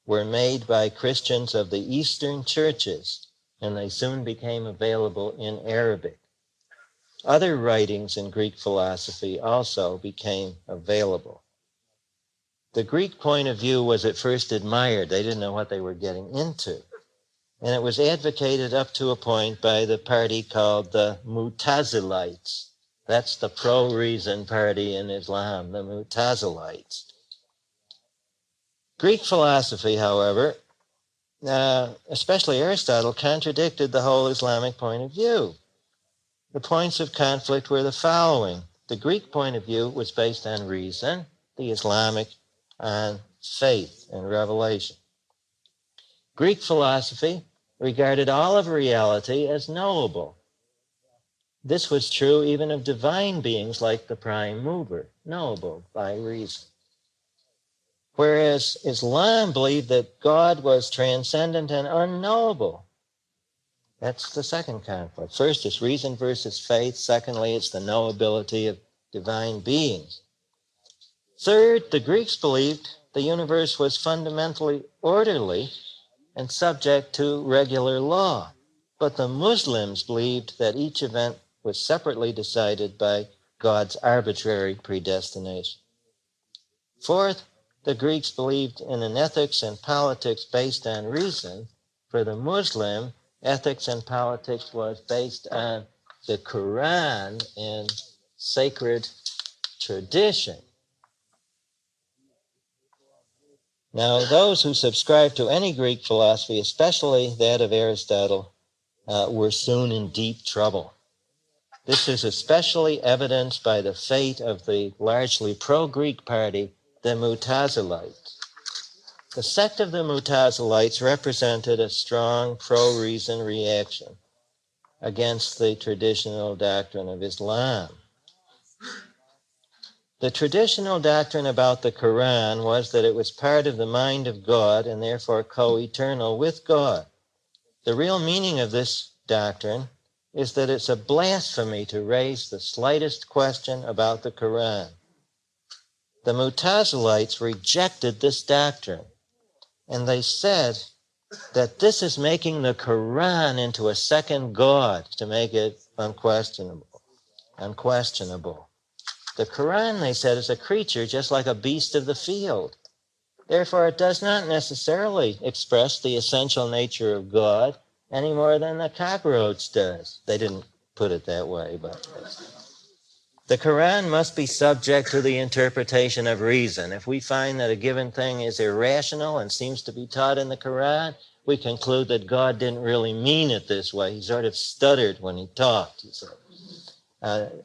were made by Christians of the Eastern churches, and they soon became available in Arabic. Other writings in Greek philosophy also became available. The Greek point of view was at first admired. They didn't know what they were getting into. And it was advocated up to a point by the party called the Mutazilites. That's the pro-reason party in Islam, the Mutazilites. Greek philosophy, however, especially Aristotle, contradicted the whole Islamic point of view. The points of conflict were the following. The Greek point of view was based on reason, the Islamic on faith and revelation. Greek philosophy regarded all of reality as knowable. This was true even of divine beings like the prime mover, knowable by reason. Whereas Islam believed that God was transcendent and unknowable. That's the second conflict. First, it's reason versus faith. Secondly, it's the knowability of divine beings. Third, the Greeks believed the universe was fundamentally orderly and subject to regular law. But the Muslims believed that each event was separately decided by God's arbitrary predestination. Fourth, the Greeks believed in an ethics and politics based on reason. For the Muslim, ethics and politics was based on the Quran and sacred tradition. Now, those who subscribed to any Greek philosophy, especially that of Aristotle, were soon in deep trouble. This is especially evidenced by the fate of the largely pro-Greek party, the Mutazilites. The sect of the Mutazilites represented a strong pro-reason reaction against the traditional doctrine of Islam. The traditional doctrine about the Quran was that it was part of the mind of God and therefore co-eternal with God. The real meaning of this doctrine is that it's a blasphemy to raise the slightest question about the Quran. The Mutazilites rejected this doctrine, and they said that this is making the Quran into a second God to make it unquestionable. The Quran, they said, is a creature just like a beast of the field. Therefore, it does not necessarily express the essential nature of God any more than the cockroach does. They didn't put it that way, but the Quran must be subject to the interpretation of reason. If we find that a given thing is irrational and seems to be taught in the Quran, we conclude that God didn't really mean it this way. He sort of stuttered when he talked, he said.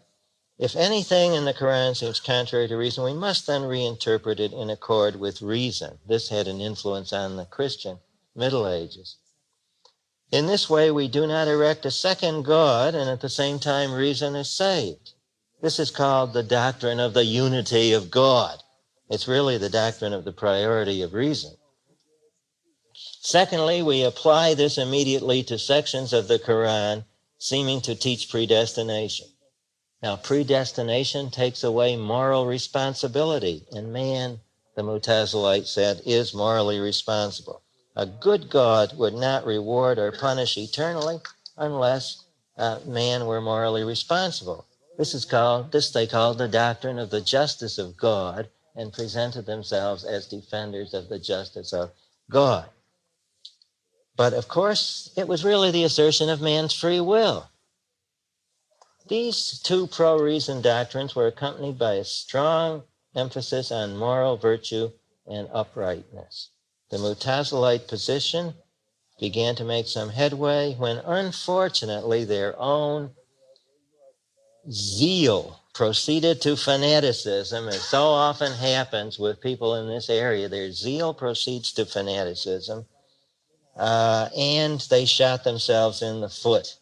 If anything in the Quran seems contrary to reason, we must then reinterpret it in accord with reason. This had an influence on the Christian Middle Ages. In this way, we do not erect a second God, and at the same time, reason is saved. This is called the doctrine of the unity of God. It's really the doctrine of the priority of reason. Secondly, we apply this immediately to sections of the Quran seeming to teach predestination. Now, predestination takes away moral responsibility, and man, the Mutazilite said, is morally responsible. A good God would not reward or punish eternally unless man were morally responsible. This they called the doctrine of the justice of God, and presented themselves as defenders of the justice of God. But of course, it was really the assertion of man's free will. These two pro-reason doctrines were accompanied by a strong emphasis on moral virtue and uprightness. The Mutazilite position began to make some headway when, unfortunately, their own zeal proceeded to fanaticism, as so often happens with people in this area. Their zeal proceeds to fanaticism, and they shot themselves in the foot.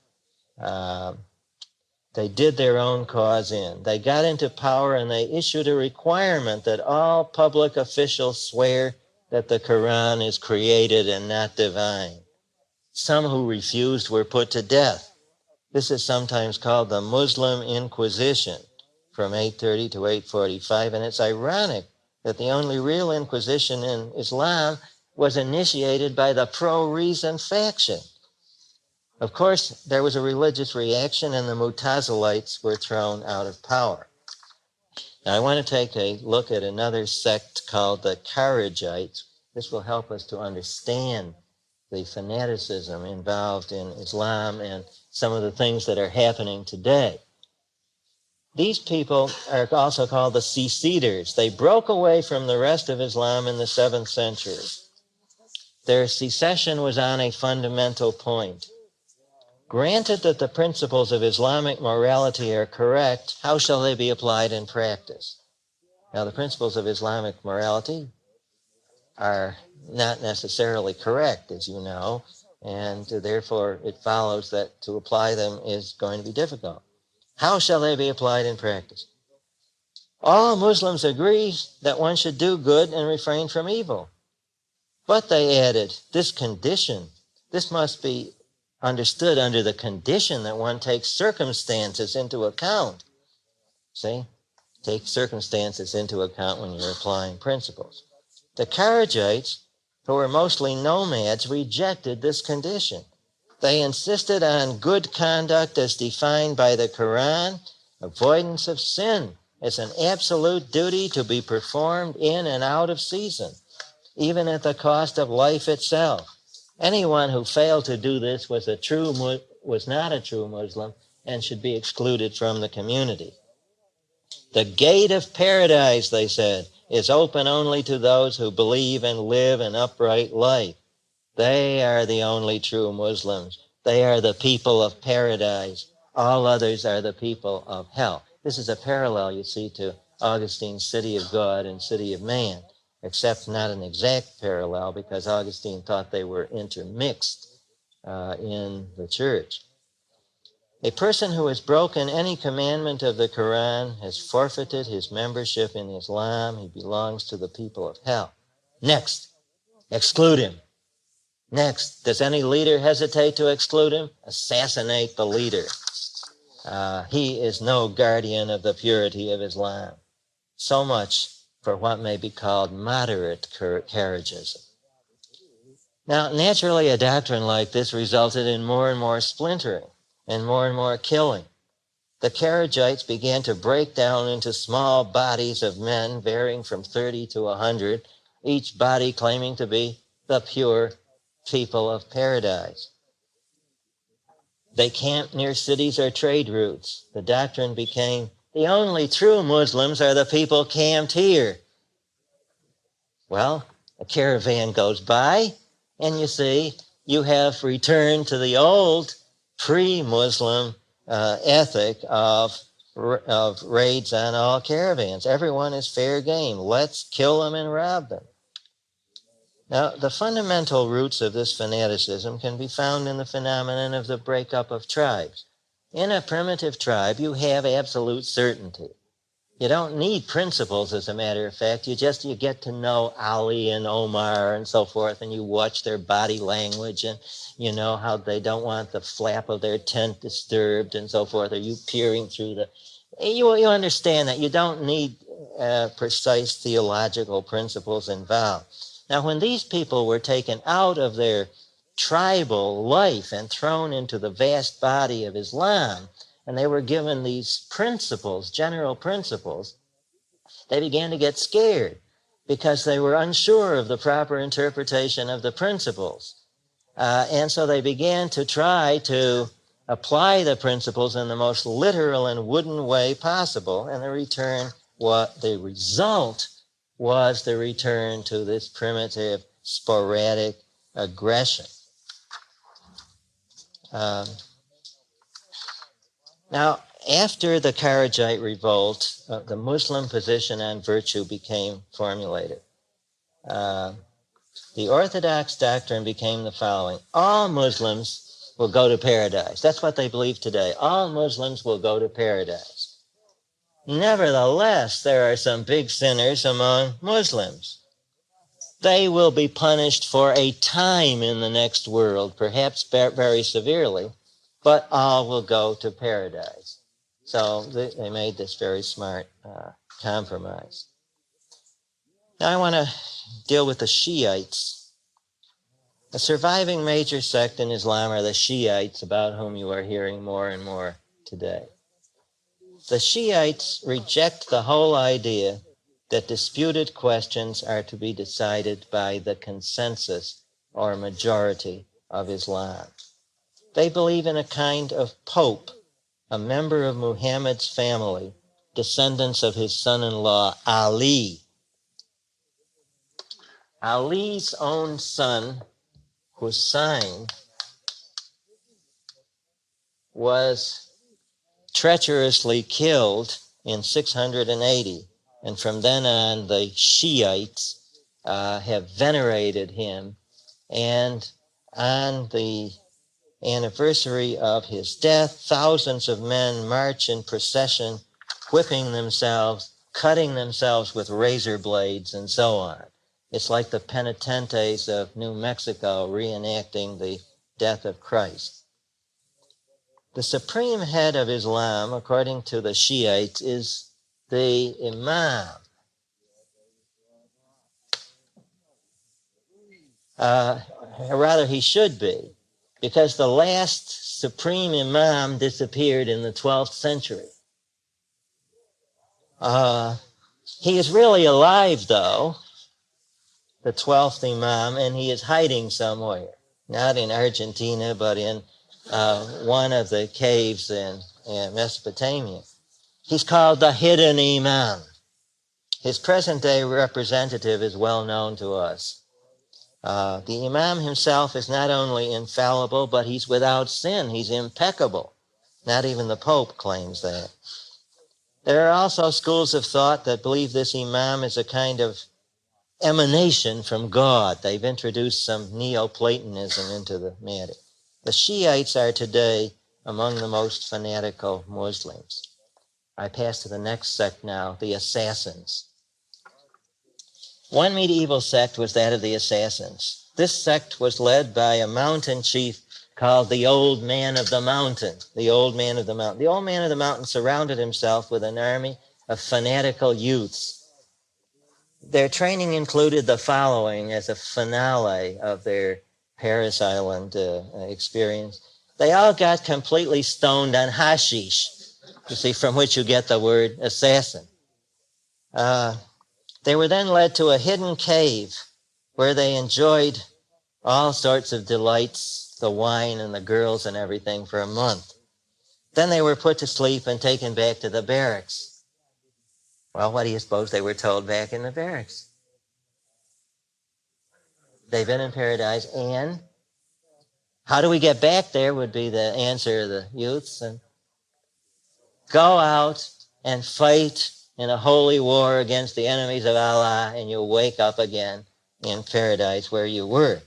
They did their own cause in. They got into power and they issued a requirement that all public officials swear that the Quran is created and not divine. Some who refused were put to death. This is sometimes called the Muslim Inquisition from 830 to 845, and it's ironic that the only real Inquisition in Islam was initiated by the pro-reason faction. Of course, there was a religious reaction, and the Mutazilites were thrown out of power. Now, I want to take a look at another sect called the Kharijites. This will help us to understand the fanaticism involved in Islam and some of the things that are happening today. These people are also called the seceders. They broke away from the rest of Islam in the 7th century. Their secession was on a fundamental point. Granted that the principles of Islamic morality are correct, how shall they be applied in practice? Now, the principles of Islamic morality are not necessarily correct, as you know, and therefore it follows that to apply them is going to be difficult. How shall they be applied in practice? All Muslims agree that one should do good and refrain from evil. But they added, this must be understood under the condition that one takes circumstances into account. See? Take circumstances into account when you're applying principles. The Kharijites, who were mostly nomads, rejected this condition. They insisted on good conduct as defined by the Quran, avoidance of sin as an absolute duty to be performed in and out of season, even at the cost of life itself. Anyone who failed to do this was not a true Muslim and should be excluded from the community. The gate of paradise, they said, is open only to those who believe and live an upright life. They are the only true Muslims. They are the people of paradise. All others are the people of hell. This is a parallel, you see, to Augustine's City of God and City of Man, except not an exact parallel because Augustine thought they were intermixed in the church. A person who has broken any commandment of the Quran has forfeited his membership in Islam. He belongs to the people of hell. Next, exclude him. Next, does any leader hesitate to exclude him? Assassinate the leader. He is no guardian of the purity of Islam. So much for what may be called moderate Kharigism. Now, naturally, a doctrine like this resulted in more and more splintering and more killing. The Kharijites began to break down into small bodies of men varying from 30 to 100, each body claiming to be the pure people of paradise. They camped near cities or trade routes. The doctrine became, the only true Muslims are the people camped here. Well, a caravan goes by, and you see, you have returned to the old pre-Muslim ethic of raids on all caravans. Everyone is fair game. Let's kill them and rob them. Now, the fundamental roots of this fanaticism can be found in the phenomenon of the breakup of tribes. In a primitive tribe, you have absolute certainty. You don't need principles, as a matter of fact. You get to know Ali and Omar and so forth, and you watch their body language, and you know how they don't want the flap of their tent disturbed and so forth. Are you peering through you understand that you don't need precise theological principles involved. Now, when these people were taken out of their tribal life and thrown into the vast body of Islam, and they were given these principles, general principles, they began to get scared because they were unsure of the proper interpretation of the principles. And so they began to try to apply the principles in the most literal and wooden way possible, and the result was the return to this primitive, sporadic aggression. Now, after the Kharajite revolt, the Muslim position on virtue became formulated. The orthodox doctrine became the following: all Muslims will go to paradise. That's what they believe today. All Muslims will go to paradise. Nevertheless, there are some big sinners among Muslims. They will be punished for a time in the next world, perhaps very severely, but all will go to paradise. So they made this very smart compromise. Now I want to deal with the Shiites. The surviving major sect in Islam are the Shiites, about whom you are hearing more and more today. The Shiites reject the whole idea that disputed questions are to be decided by the consensus or majority of Islam. They believe in a kind of pope, a member of Muhammad's family, descendants of his son-in-law Ali. Ali's own son, Hussein, was treacherously killed in 680, and from then on the Shiites have venerated him, and on the anniversary of his death, thousands of men march in procession, whipping themselves, cutting themselves with razor blades, and so on. It's like the penitentes of New Mexico reenacting the death of Christ. The supreme head of Islam, according to the Shiites, is the Imam. Rather, he should be, because the last supreme Imam disappeared in the 12th century. He is really alive, though, the 12th Imam, and he is hiding somewhere. Not in Argentina, but in one of the caves in Mesopotamia. He's called the hidden Imam. His present-day representative is well known to us. The Imam himself is not only infallible, but he's without sin. He's impeccable. Not even the Pope claims that. There are also schools of thought that believe this Imam is a kind of emanation from God. They've introduced some Neoplatonism into the matter. The Shiites are today among the most fanatical Muslims. I pass to the next sect now, the Assassins. One medieval sect was that of the Assassins. This sect was led by a mountain chief called the Old Man of the Mountain. The Old Man of the Mountain. The Old Man of the Mountain surrounded himself with an army of fanatical youths. Their training included the following as a finale of their Paris Island experience. They all got completely stoned on hashish, you see, from which you get the word assassin. They were then led to a hidden cave where they enjoyed all sorts of delights, the wine and the girls and everything, for a month. Then they were put to sleep and taken back to the barracks. Well, what do you suppose they were told back in the barracks? They've been in paradise, and how do we get back there would be the answer of the youths. And go out and fight in a holy war against the enemies of Allah, and you'll wake up again in paradise where you were.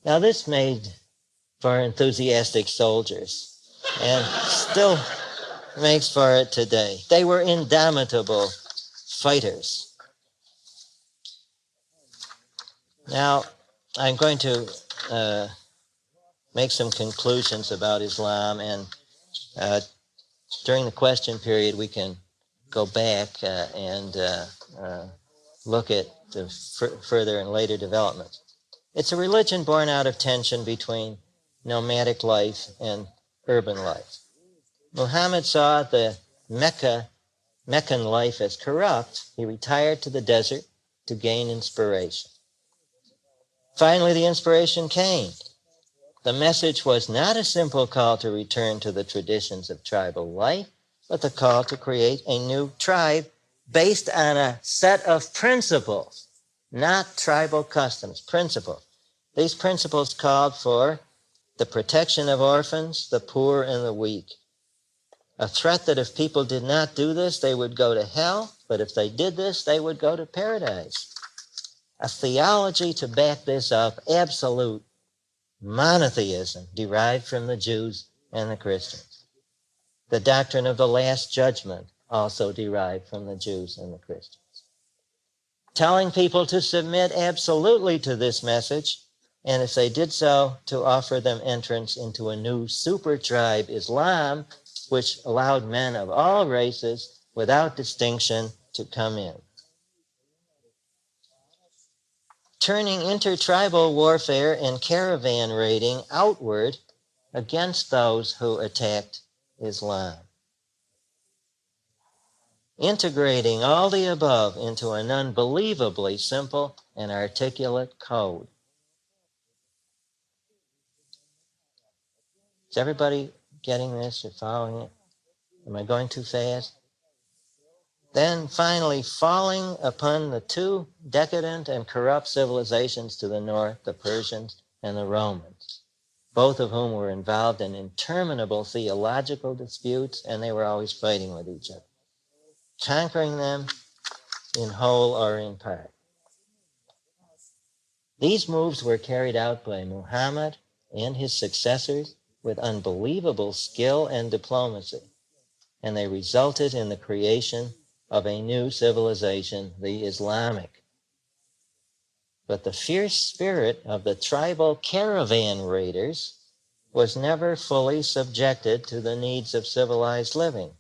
Now, this made for enthusiastic soldiers, and still makes for it today. They were indomitable fighters. Now, I'm going to make some conclusions about Islam, and during the question period, we can go back and look at the further and later developments. It's a religion born out of tension between nomadic life and urban life. Muhammad saw the Meccan life as corrupt. He retired to the desert to gain inspiration. Finally, the inspiration came. The message was not a simple call to return to the traditions of tribal life, but the call to create a new tribe based on a set of principles, not tribal customs, principles. These principles called for the protection of orphans, the poor, and the weak. A threat that if people did not do this, they would go to hell, but if they did this, they would go to paradise. A theology to back this up, absolute monotheism, derived from the Jews and the Christians. The doctrine of the Last Judgment, also derived from the Jews and the Christians. Telling people to submit absolutely to this message, and if they did so, to offer them entrance into a new super tribe, Islam, which allowed men of all races, without distinction, to come in. Turning intertribal warfare and caravan raiding outward against those who attacked Islam. Integrating all the above into an unbelievably simple and articulate code. Is everybody getting this or following it? Am I going too fast? Then finally falling upon the two decadent and corrupt civilizations to the north, the Persians and the Romans, both of whom were involved in interminable theological disputes, and they were always fighting with each other. Conquering them in whole or in part. These moves were carried out by Muhammad and his successors with unbelievable skill and diplomacy, and they resulted in the creation of a new civilization, the Islamic. But the fierce spirit of the tribal caravan raiders was never fully subjected to the needs of civilized living.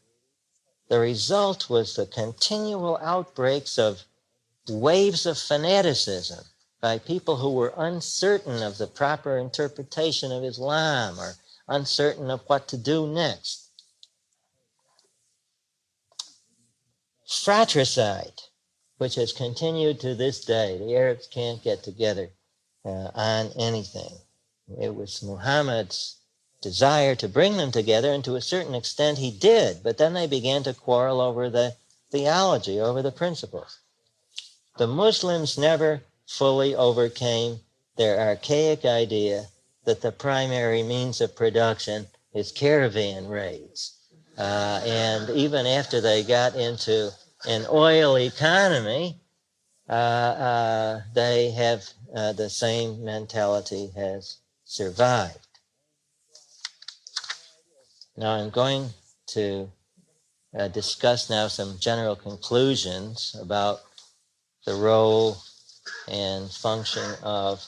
The result was the continual outbreaks of waves of fanaticism by people who were uncertain of the proper interpretation of Islam or uncertain of what to do next. Fratricide, which has continued to this day. The Arabs can't get together on anything. It was Muhammad's desire to bring them together, and to a certain extent he did, but then they began to quarrel over the theology, over the principles. The Muslims never fully overcame their archaic idea that the primary means of production is caravan raids. And even after they got into an oil economy, they have the same mentality has survived. Now I'm going to discuss now some general conclusions about the role and function of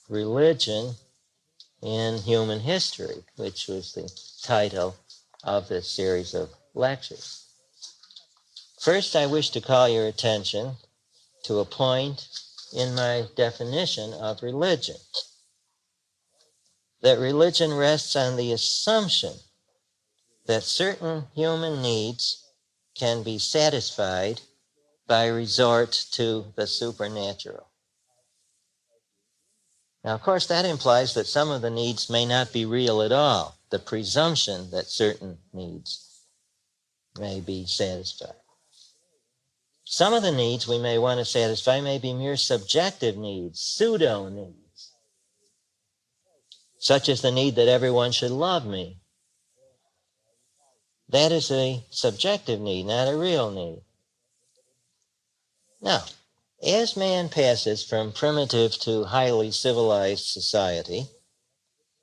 religion in human history, which was the title of this series of lectures. First, I wish to call your attention to a point in my definition of religion. That religion rests on the assumption that certain human needs can be satisfied by resort to the supernatural. Now, of course, that implies that some of the needs may not be real at all, the presumption that certain needs may be satisfied. Some of the needs we may want to satisfy may be mere subjective needs, pseudo-needs, such as the need that everyone should love me. That is a subjective need, not a real need. Now, as man passes from primitive to highly civilized society,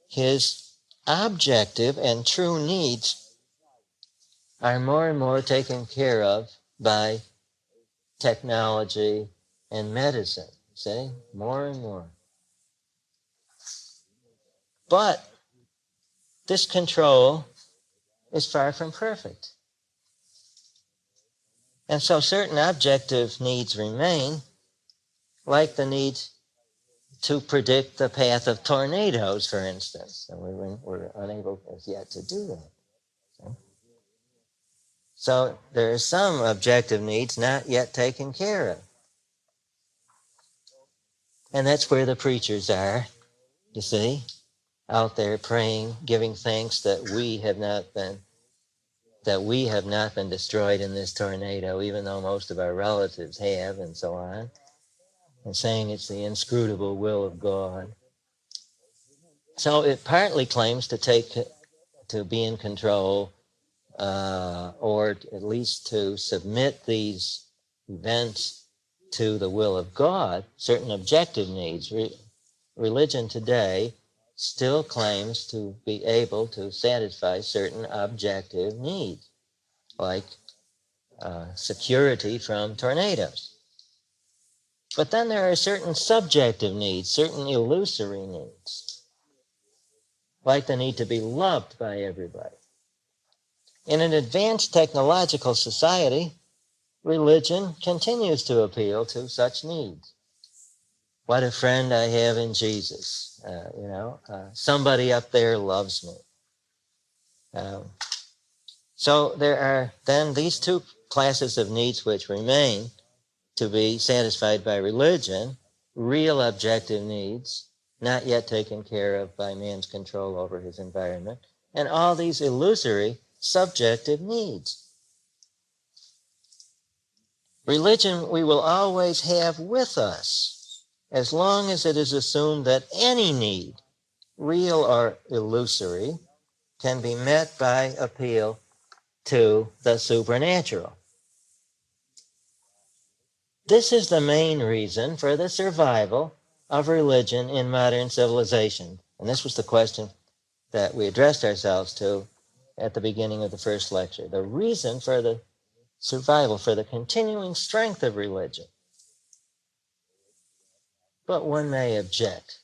his objective and true needs are more and more taken care of by technology and medicine. See? More and more. But this control is far from perfect. And so certain objective needs remain, like the need to predict the path of tornadoes, for instance. And we're unable as yet to do that. So there are some objective needs not yet taken care of. And that's where the preachers are, you see. out there praying, giving thanks that we have not been destroyed in this tornado, even though most of our relatives have, and so on, and saying it's the inscrutable will of God. So it partly claims to be in control, or at least to submit these events to the will of God, certain objective needs. Religion today still claims to be able to satisfy certain objective needs, like security from tornadoes. But then there are certain subjective needs, certain illusory needs, like the need to be loved by everybody. In an advanced technological society, religion continues to appeal to such needs. What a friend I have in Jesus. Somebody up there loves me. So there are then these two classes of needs which remain to be satisfied by religion: real objective needs, not yet taken care of by man's control over his environment, and all these illusory subjective needs. Religion we will always have with us, as long as it is assumed that any need, real or illusory, can be met by appeal to the supernatural. This is the main reason for the survival of religion in modern civilization. And this was the question that we addressed ourselves to at the beginning of the first lecture. The reason for the survival, for the continuing strength of religion. But one may object.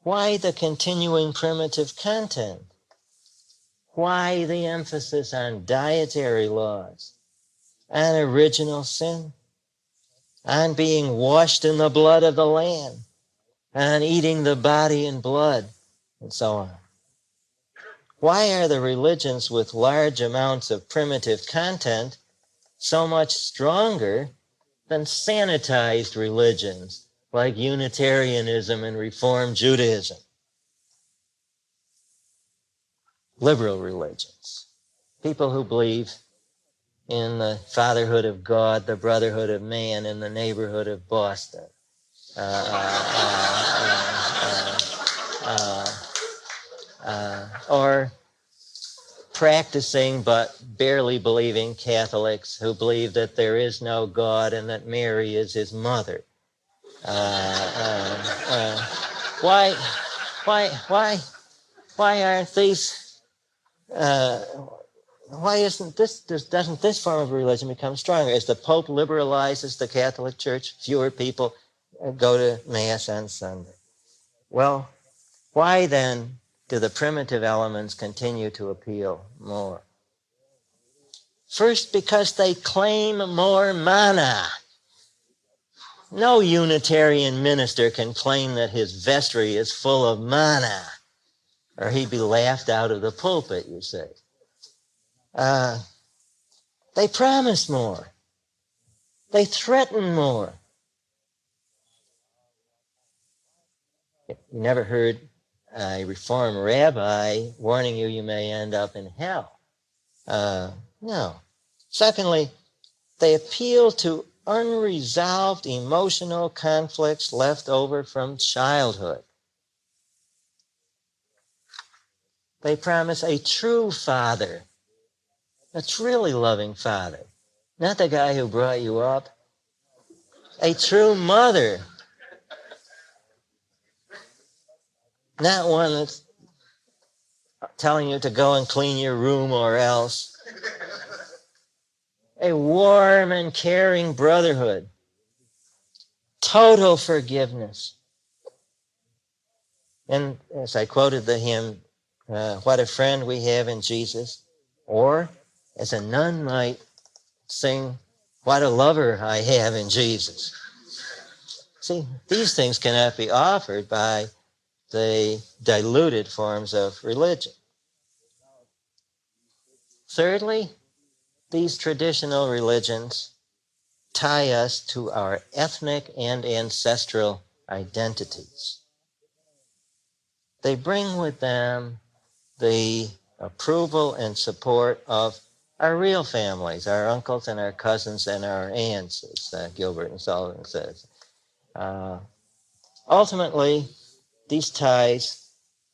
Why the continuing primitive content? Why the emphasis on dietary laws, on original sin, on being washed in the blood of the Lamb, on eating the body and blood, and so on? Why are the religions with large amounts of primitive content so much stronger than sanitized religions like Unitarianism and Reform Judaism? Liberal religions, people who believe in the fatherhood of God, the brotherhood of man, and the neighborhood of Boston. Or practicing but barely believing Catholics who believe that there is no God and that Mary is his mother. Why aren't these? Why isn't this? Doesn't this form of religion become stronger as the Pope liberalizes the Catholic Church? Fewer people go to Mass on Sunday. Well, why then do the primitive elements continue to appeal more? First, because they claim more mana. No Unitarian minister can claim that his vestry is full of mana, or he'd be laughed out of the pulpit, you say. They promise more. They threaten more. You never heard a Reformed rabbi warning you may end up in hell. No. Secondly, they appeal to unresolved emotional conflicts left over from childhood. They promise a true father, a truly loving father, not the guy who brought you up, a true mother, not one that's telling you to go and clean your room or else, a warm and caring brotherhood, total forgiveness. And as I quoted the hymn, what a friend we have in Jesus, or as a nun might sing, what a lover I have in Jesus. See, these things cannot be offered by the diluted forms of religion. Thirdly, these traditional religions tie us to our ethnic and ancestral identities. they bring with them the approval and support of our real families, our uncles and our cousins and our aunts, as Gilbert and Sullivan says. Ultimately, these ties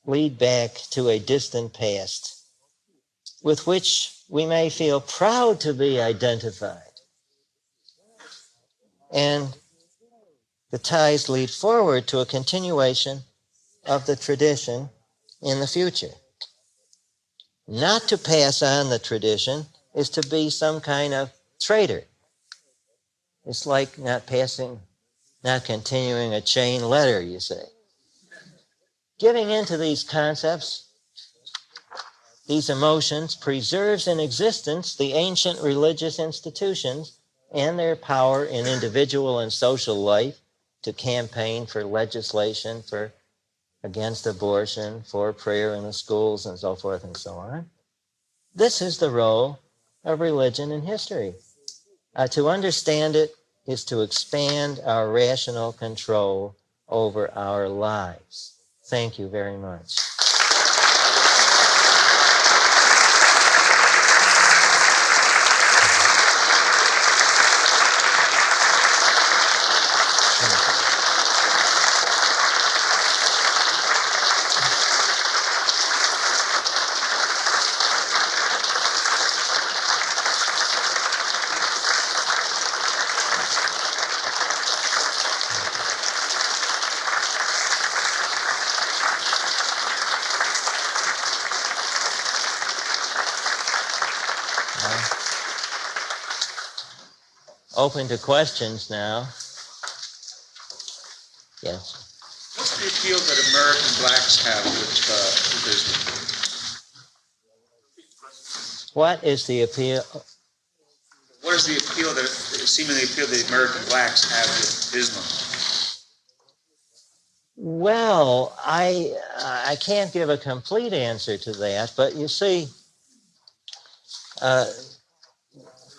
lead back to a distant past with which we may feel proud to be identified. And the ties lead forward to a continuation of the tradition in the future. Not to pass on the tradition is to be some kind of traitor. It's like not continuing a chain letter, you say. Giving into these concepts, these emotions, preserves in existence the ancient religious institutions and their power in individual and social life to campaign for legislation against abortion, for prayer in the schools, and so forth and so on. This is the role of religion in history. To understand it is to expand our rational control over our lives. Thank you very much. Open to questions now. Yes. What's the appeal that American blacks have with Islam? What is the appeal? What is the appeal that seemingly appeal that American blacks have with Islam? Well, I can't give a complete answer to that, but you see,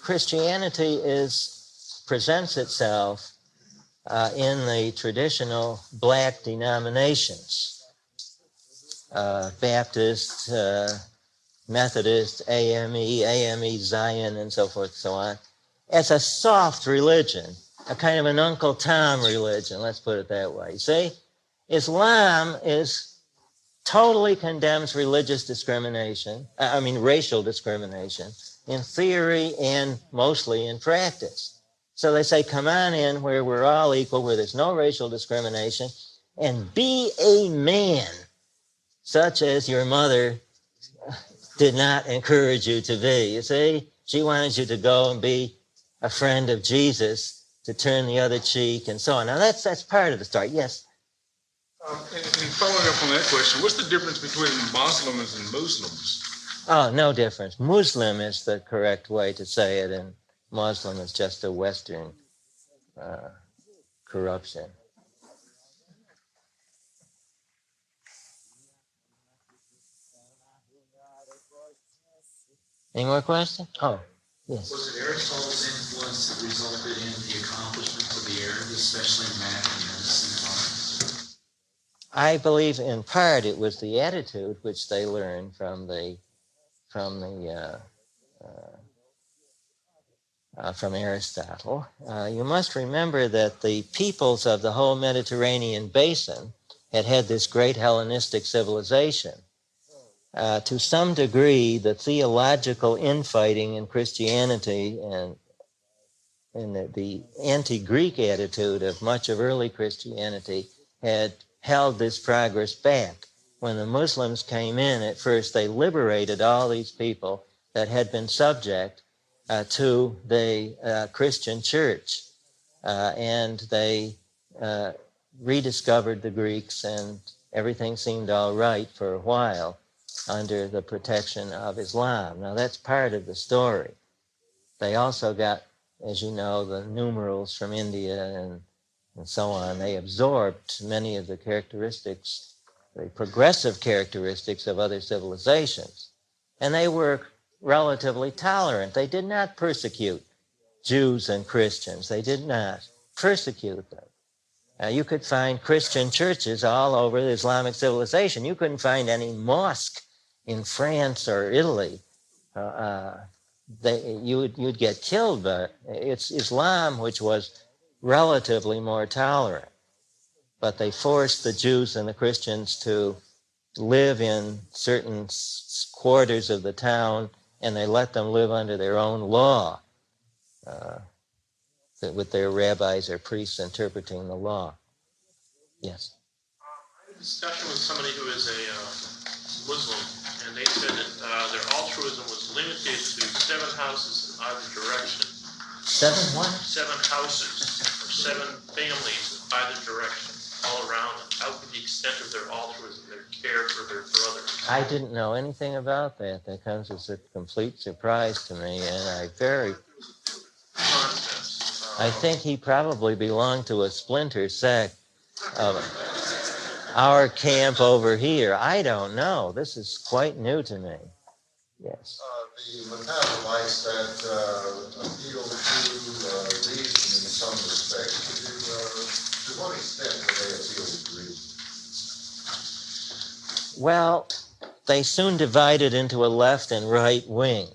Christianity presents itself in the traditional black denominations, Baptist, Methodist, AME Zion, and so forth and so on, as a soft religion, a kind of an Uncle Tom religion, let's put it that way. See, Islam totally condemns religious discrimination, racial discrimination, in theory and mostly in practice. So they say, come on in where we're all equal, where there's no racial discrimination, and be a man, such as your mother did not encourage you to be. You see, she wanted you to go and be a friend of Jesus, to turn the other cheek, and so on. Now, that's part of the story. Yes? And following up on that question, what's the difference between Muslims and Muslims? Oh, no difference. Muslim is the correct way to say it, and Muslim is just a Western corruption. Any more questions? Oh, yes. Was it Aristotle's influence that resulted in the accomplishments of the Arabs, especially in math and medicine and arts? I believe in part it was the attitude which they learned from Aristotle. You must remember that the peoples of the whole Mediterranean basin had this great Hellenistic civilization. To some degree, the theological infighting in Christianity and the anti-Greek attitude of much of early Christianity had held this progress back. When the Muslims came in, at first they liberated all these people that had been subject to the Christian church, and they rediscovered the Greeks, and everything seemed all right for a while under the protection of Islam. Now, that's part of the story. They also got, as you know, the numerals from India and so on. They absorbed many of the characteristics, the progressive characteristics of other civilizations. And they were relatively tolerant. They did not persecute Jews and Christians. They did not persecute them. You could find Christian churches all over the Islamic civilization. You couldn't find any mosque in France or Italy. You'd get killed, but it's Islam which was relatively more tolerant. But they forced the Jews and the Christians to live in certain quarters of the town, and they let them live under their own law, with their rabbis or priests interpreting the law. Yes. I had a discussion with somebody who is a Muslim, and they said that their altruism was limited to 7 houses in either direction. 7 what? 7 houses, or 7 families in either direction, all around them. That would be the extent of their altruism, their care for their brothers. I didn't know anything about that. That comes as a complete surprise to me, and I think he probably belonged to a splinter sect of our camp over here. I don't know. This is quite new to me. Yes. The metabolites that appeal to reason in some respects, to what extent do they appeal to reason? Well, they soon divided into a left and right wing.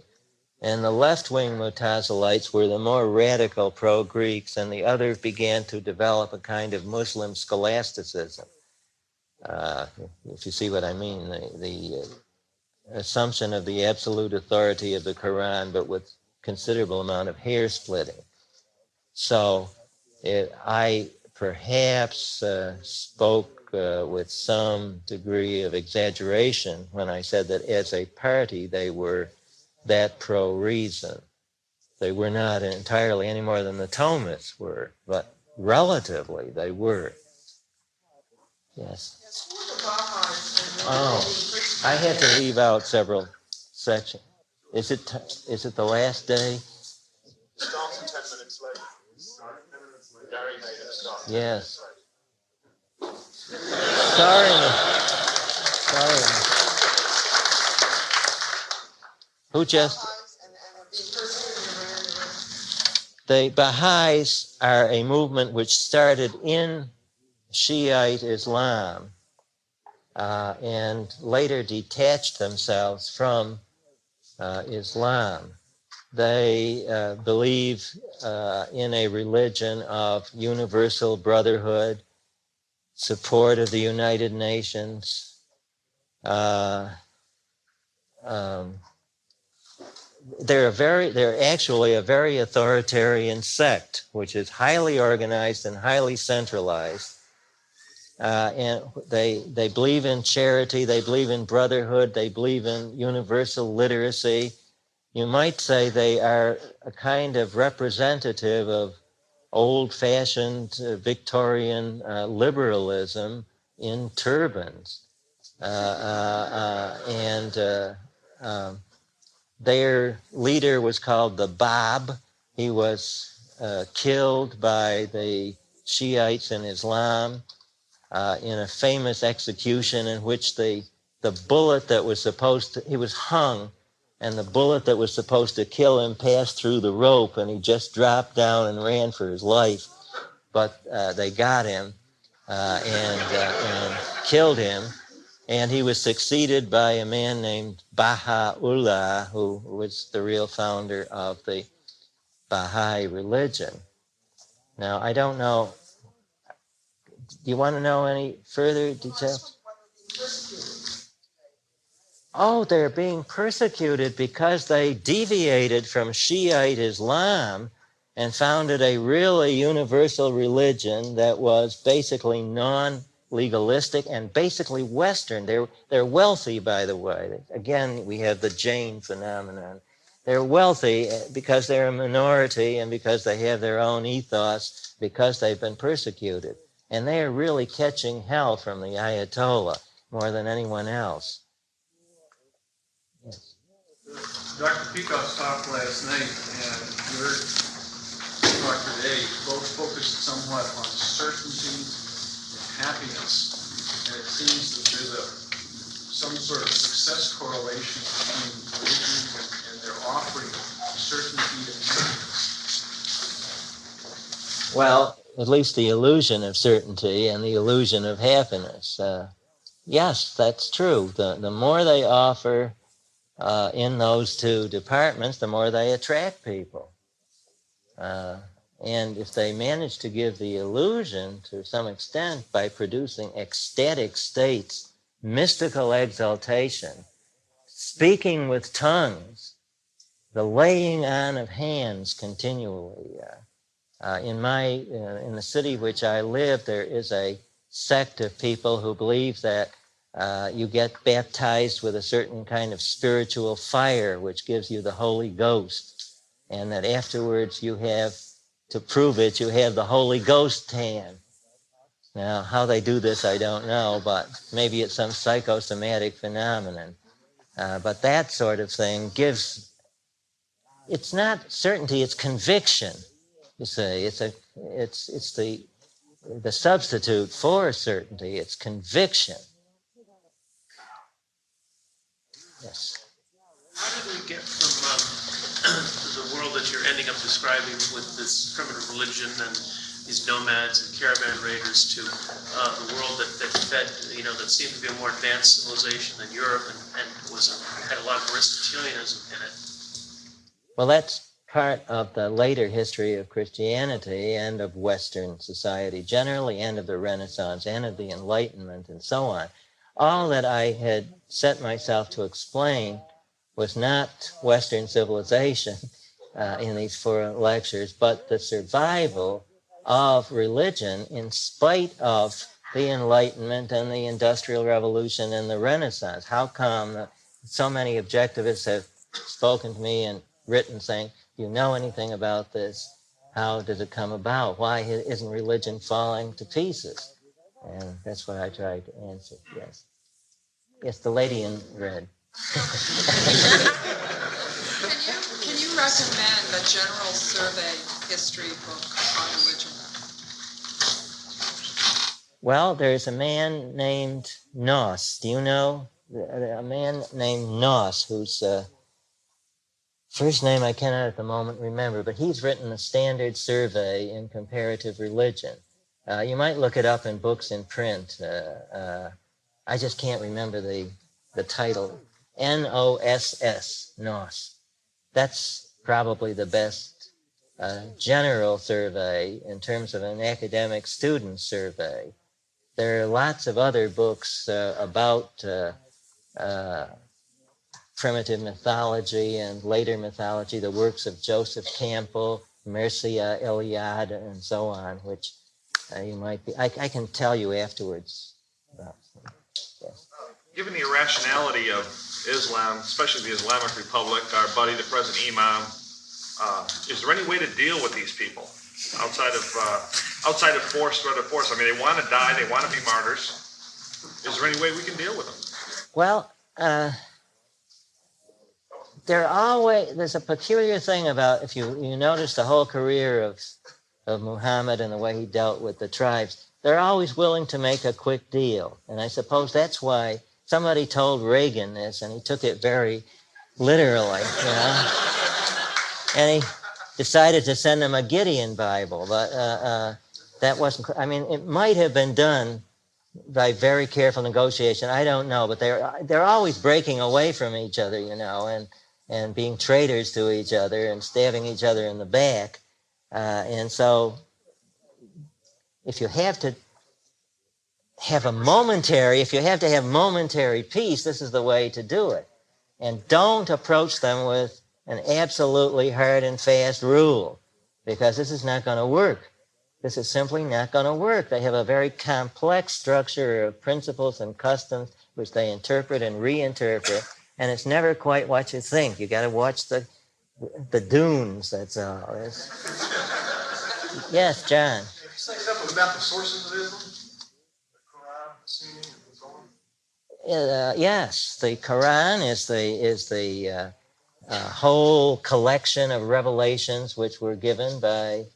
And the left-wing Mutazilites were the more radical pro-Greeks, and the others began to develop a kind of Muslim scholasticism. If you see what I mean, the assumption of the absolute authority of the Quran, but with considerable amount of hair splitting. So I perhaps spoke with some degree of exaggeration when I said that as a party they were that pro-reason. They were not entirely any more than the Thomists were, but relatively they were. Yes. Oh, I had to leave out several sections. Is it the last day? Starting 10 minutes late. Gary made it start. Yes. Sorry. Who just... The Baha'is are a movement which started in Shiite Islam and later detached themselves from Islam. They believe in a religion of universal brotherhood, support of the United Nations. They're actually a very authoritarian sect, which is highly organized and highly centralized. And they believe in charity, they believe in brotherhood, they believe in universal literacy. You might say they are a kind of representative of old-fashioned Victorian liberalism in turbans. Their leader was called the Bab. He was killed by the Shiites in Islam in a famous execution in which the bullet that was he was hung, and the bullet that was supposed to kill him passed through the rope, and he just dropped down and ran for his life. But they got him and killed him. And he was succeeded by a man named Baha'u'llah, who was the real founder of the Baha'i religion. Now, I don't know. Do you want to know any further details? Oh, they're being persecuted because they deviated from Shiite Islam and founded a really universal religion that was basically non-legalistic and basically Western. They're wealthy, by the way. Again, we have the Jain phenomenon. They're wealthy because they're a minority and because they have their own ethos, because they've been persecuted. And they are really catching hell from the Ayatollah more than anyone else. Yes. Dr. Peacock's talk last night and your talk today both focused somewhat on certainty and happiness. And it seems that there's some sort of success correlation between religions and their offering certainty and happiness. Well, at least the illusion of certainty and the illusion of happiness. Yes, that's true. The more they offer in those two departments, the more they attract people. And if they manage to give the illusion to some extent by producing ecstatic states, mystical exaltation, speaking with tongues, the laying on of hands continually. In the city which I live, there is a sect of people who believe that you get baptized with a certain kind of spiritual fire which gives you the Holy Ghost, and that afterwards you have, to prove it, you have the Holy Ghost tan. Now, how they do this, I don't know, but maybe it's some psychosomatic phenomenon. But that sort of thing gives, it's not certainty, it's conviction. You say it's the substitute for certainty. It's conviction. Yes. How did we get from the world that you're ending up describing with this primitive religion and these nomads and caravan raiders to the world that fed, that seemed to be a more advanced civilization than Europe and had a lot of Aristotelianism in it? Well, that's part of the later history of Christianity and of Western society generally, and of the Renaissance and of the Enlightenment and so on. All that I had set myself to explain was not Western civilization in these 4 lectures, but the survival of religion in spite of the Enlightenment and the Industrial Revolution and the Renaissance. How come so many objectivists have spoken to me and written saying, do you know anything about this? How did it come about? Why isn't religion falling to pieces? And that's what I tried to answer, yes. Yes, the lady in red. Can you recommend a general survey history book on religion? Well, there's a man named Noss. Do you know? A man named Noss, whose first name I cannot at the moment remember, but he's written a standard survey in comparative religion. You might look it up in books in print. I just can't remember the title. Noss, Noss. That's probably the best general survey in terms of an academic student survey. There are lots of other books about primitive mythology and later mythology, the works of Joseph Campbell, Mircea Eliade, and so on, which you might be. I can tell you afterwards about. Yes. Given the irrationality of Islam, especially the Islamic Republic, our buddy, the present Imam, is there any way to deal with these people outside of force, threat of force? I mean, they want to die, they want to be martyrs. Is there any way we can deal with them? Well, there's a peculiar thing about, if you notice the whole career of Muhammad and the way he dealt with the tribes, they're always willing to make a quick deal. And I suppose that's why somebody told Reagan this, and he took it very literally, And he decided to send him a Gideon Bible, but that wasn't, it might have been done by very careful negotiation. I don't know, but they're always breaking away from each other, and being traitors to each other and stabbing each other in the back. And so if you have to have momentary peace, this is the way to do it. And don't approach them with an absolutely hard and fast rule, because this is not going to work. This is simply not going to work. They have a very complex structure of principles and customs which they interpret and reinterpret, and it's never quite what you think. You got to watch the dunes, that's all. Yes, John. Can you say something about the sources of Islam? The Quran, the Sunni, and so on? Yes, the Quran is the whole collection of revelations which were given by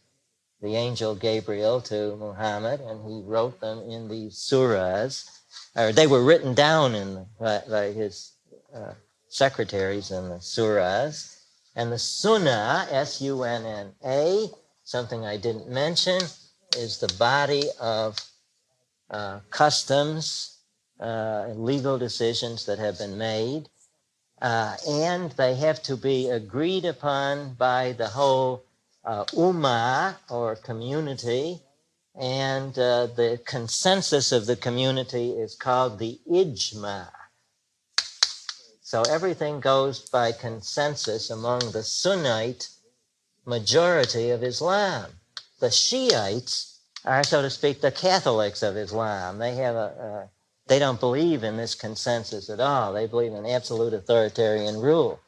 the angel Gabriel to Muhammad, and he wrote them in the surahs, or they were written down by his secretaries in the surahs. And the Sunnah, Sunna, something I didn't mention, is the body of customs, legal decisions that have been made, and they have to be agreed upon by the whole ummah, or community, and the consensus of the community is called the ijma. So everything goes by consensus among the Sunnite majority of Islam. The Shiites are, so to speak, the Catholics of Islam. They have they don't believe in this consensus at all. They believe in absolute authoritarian rule.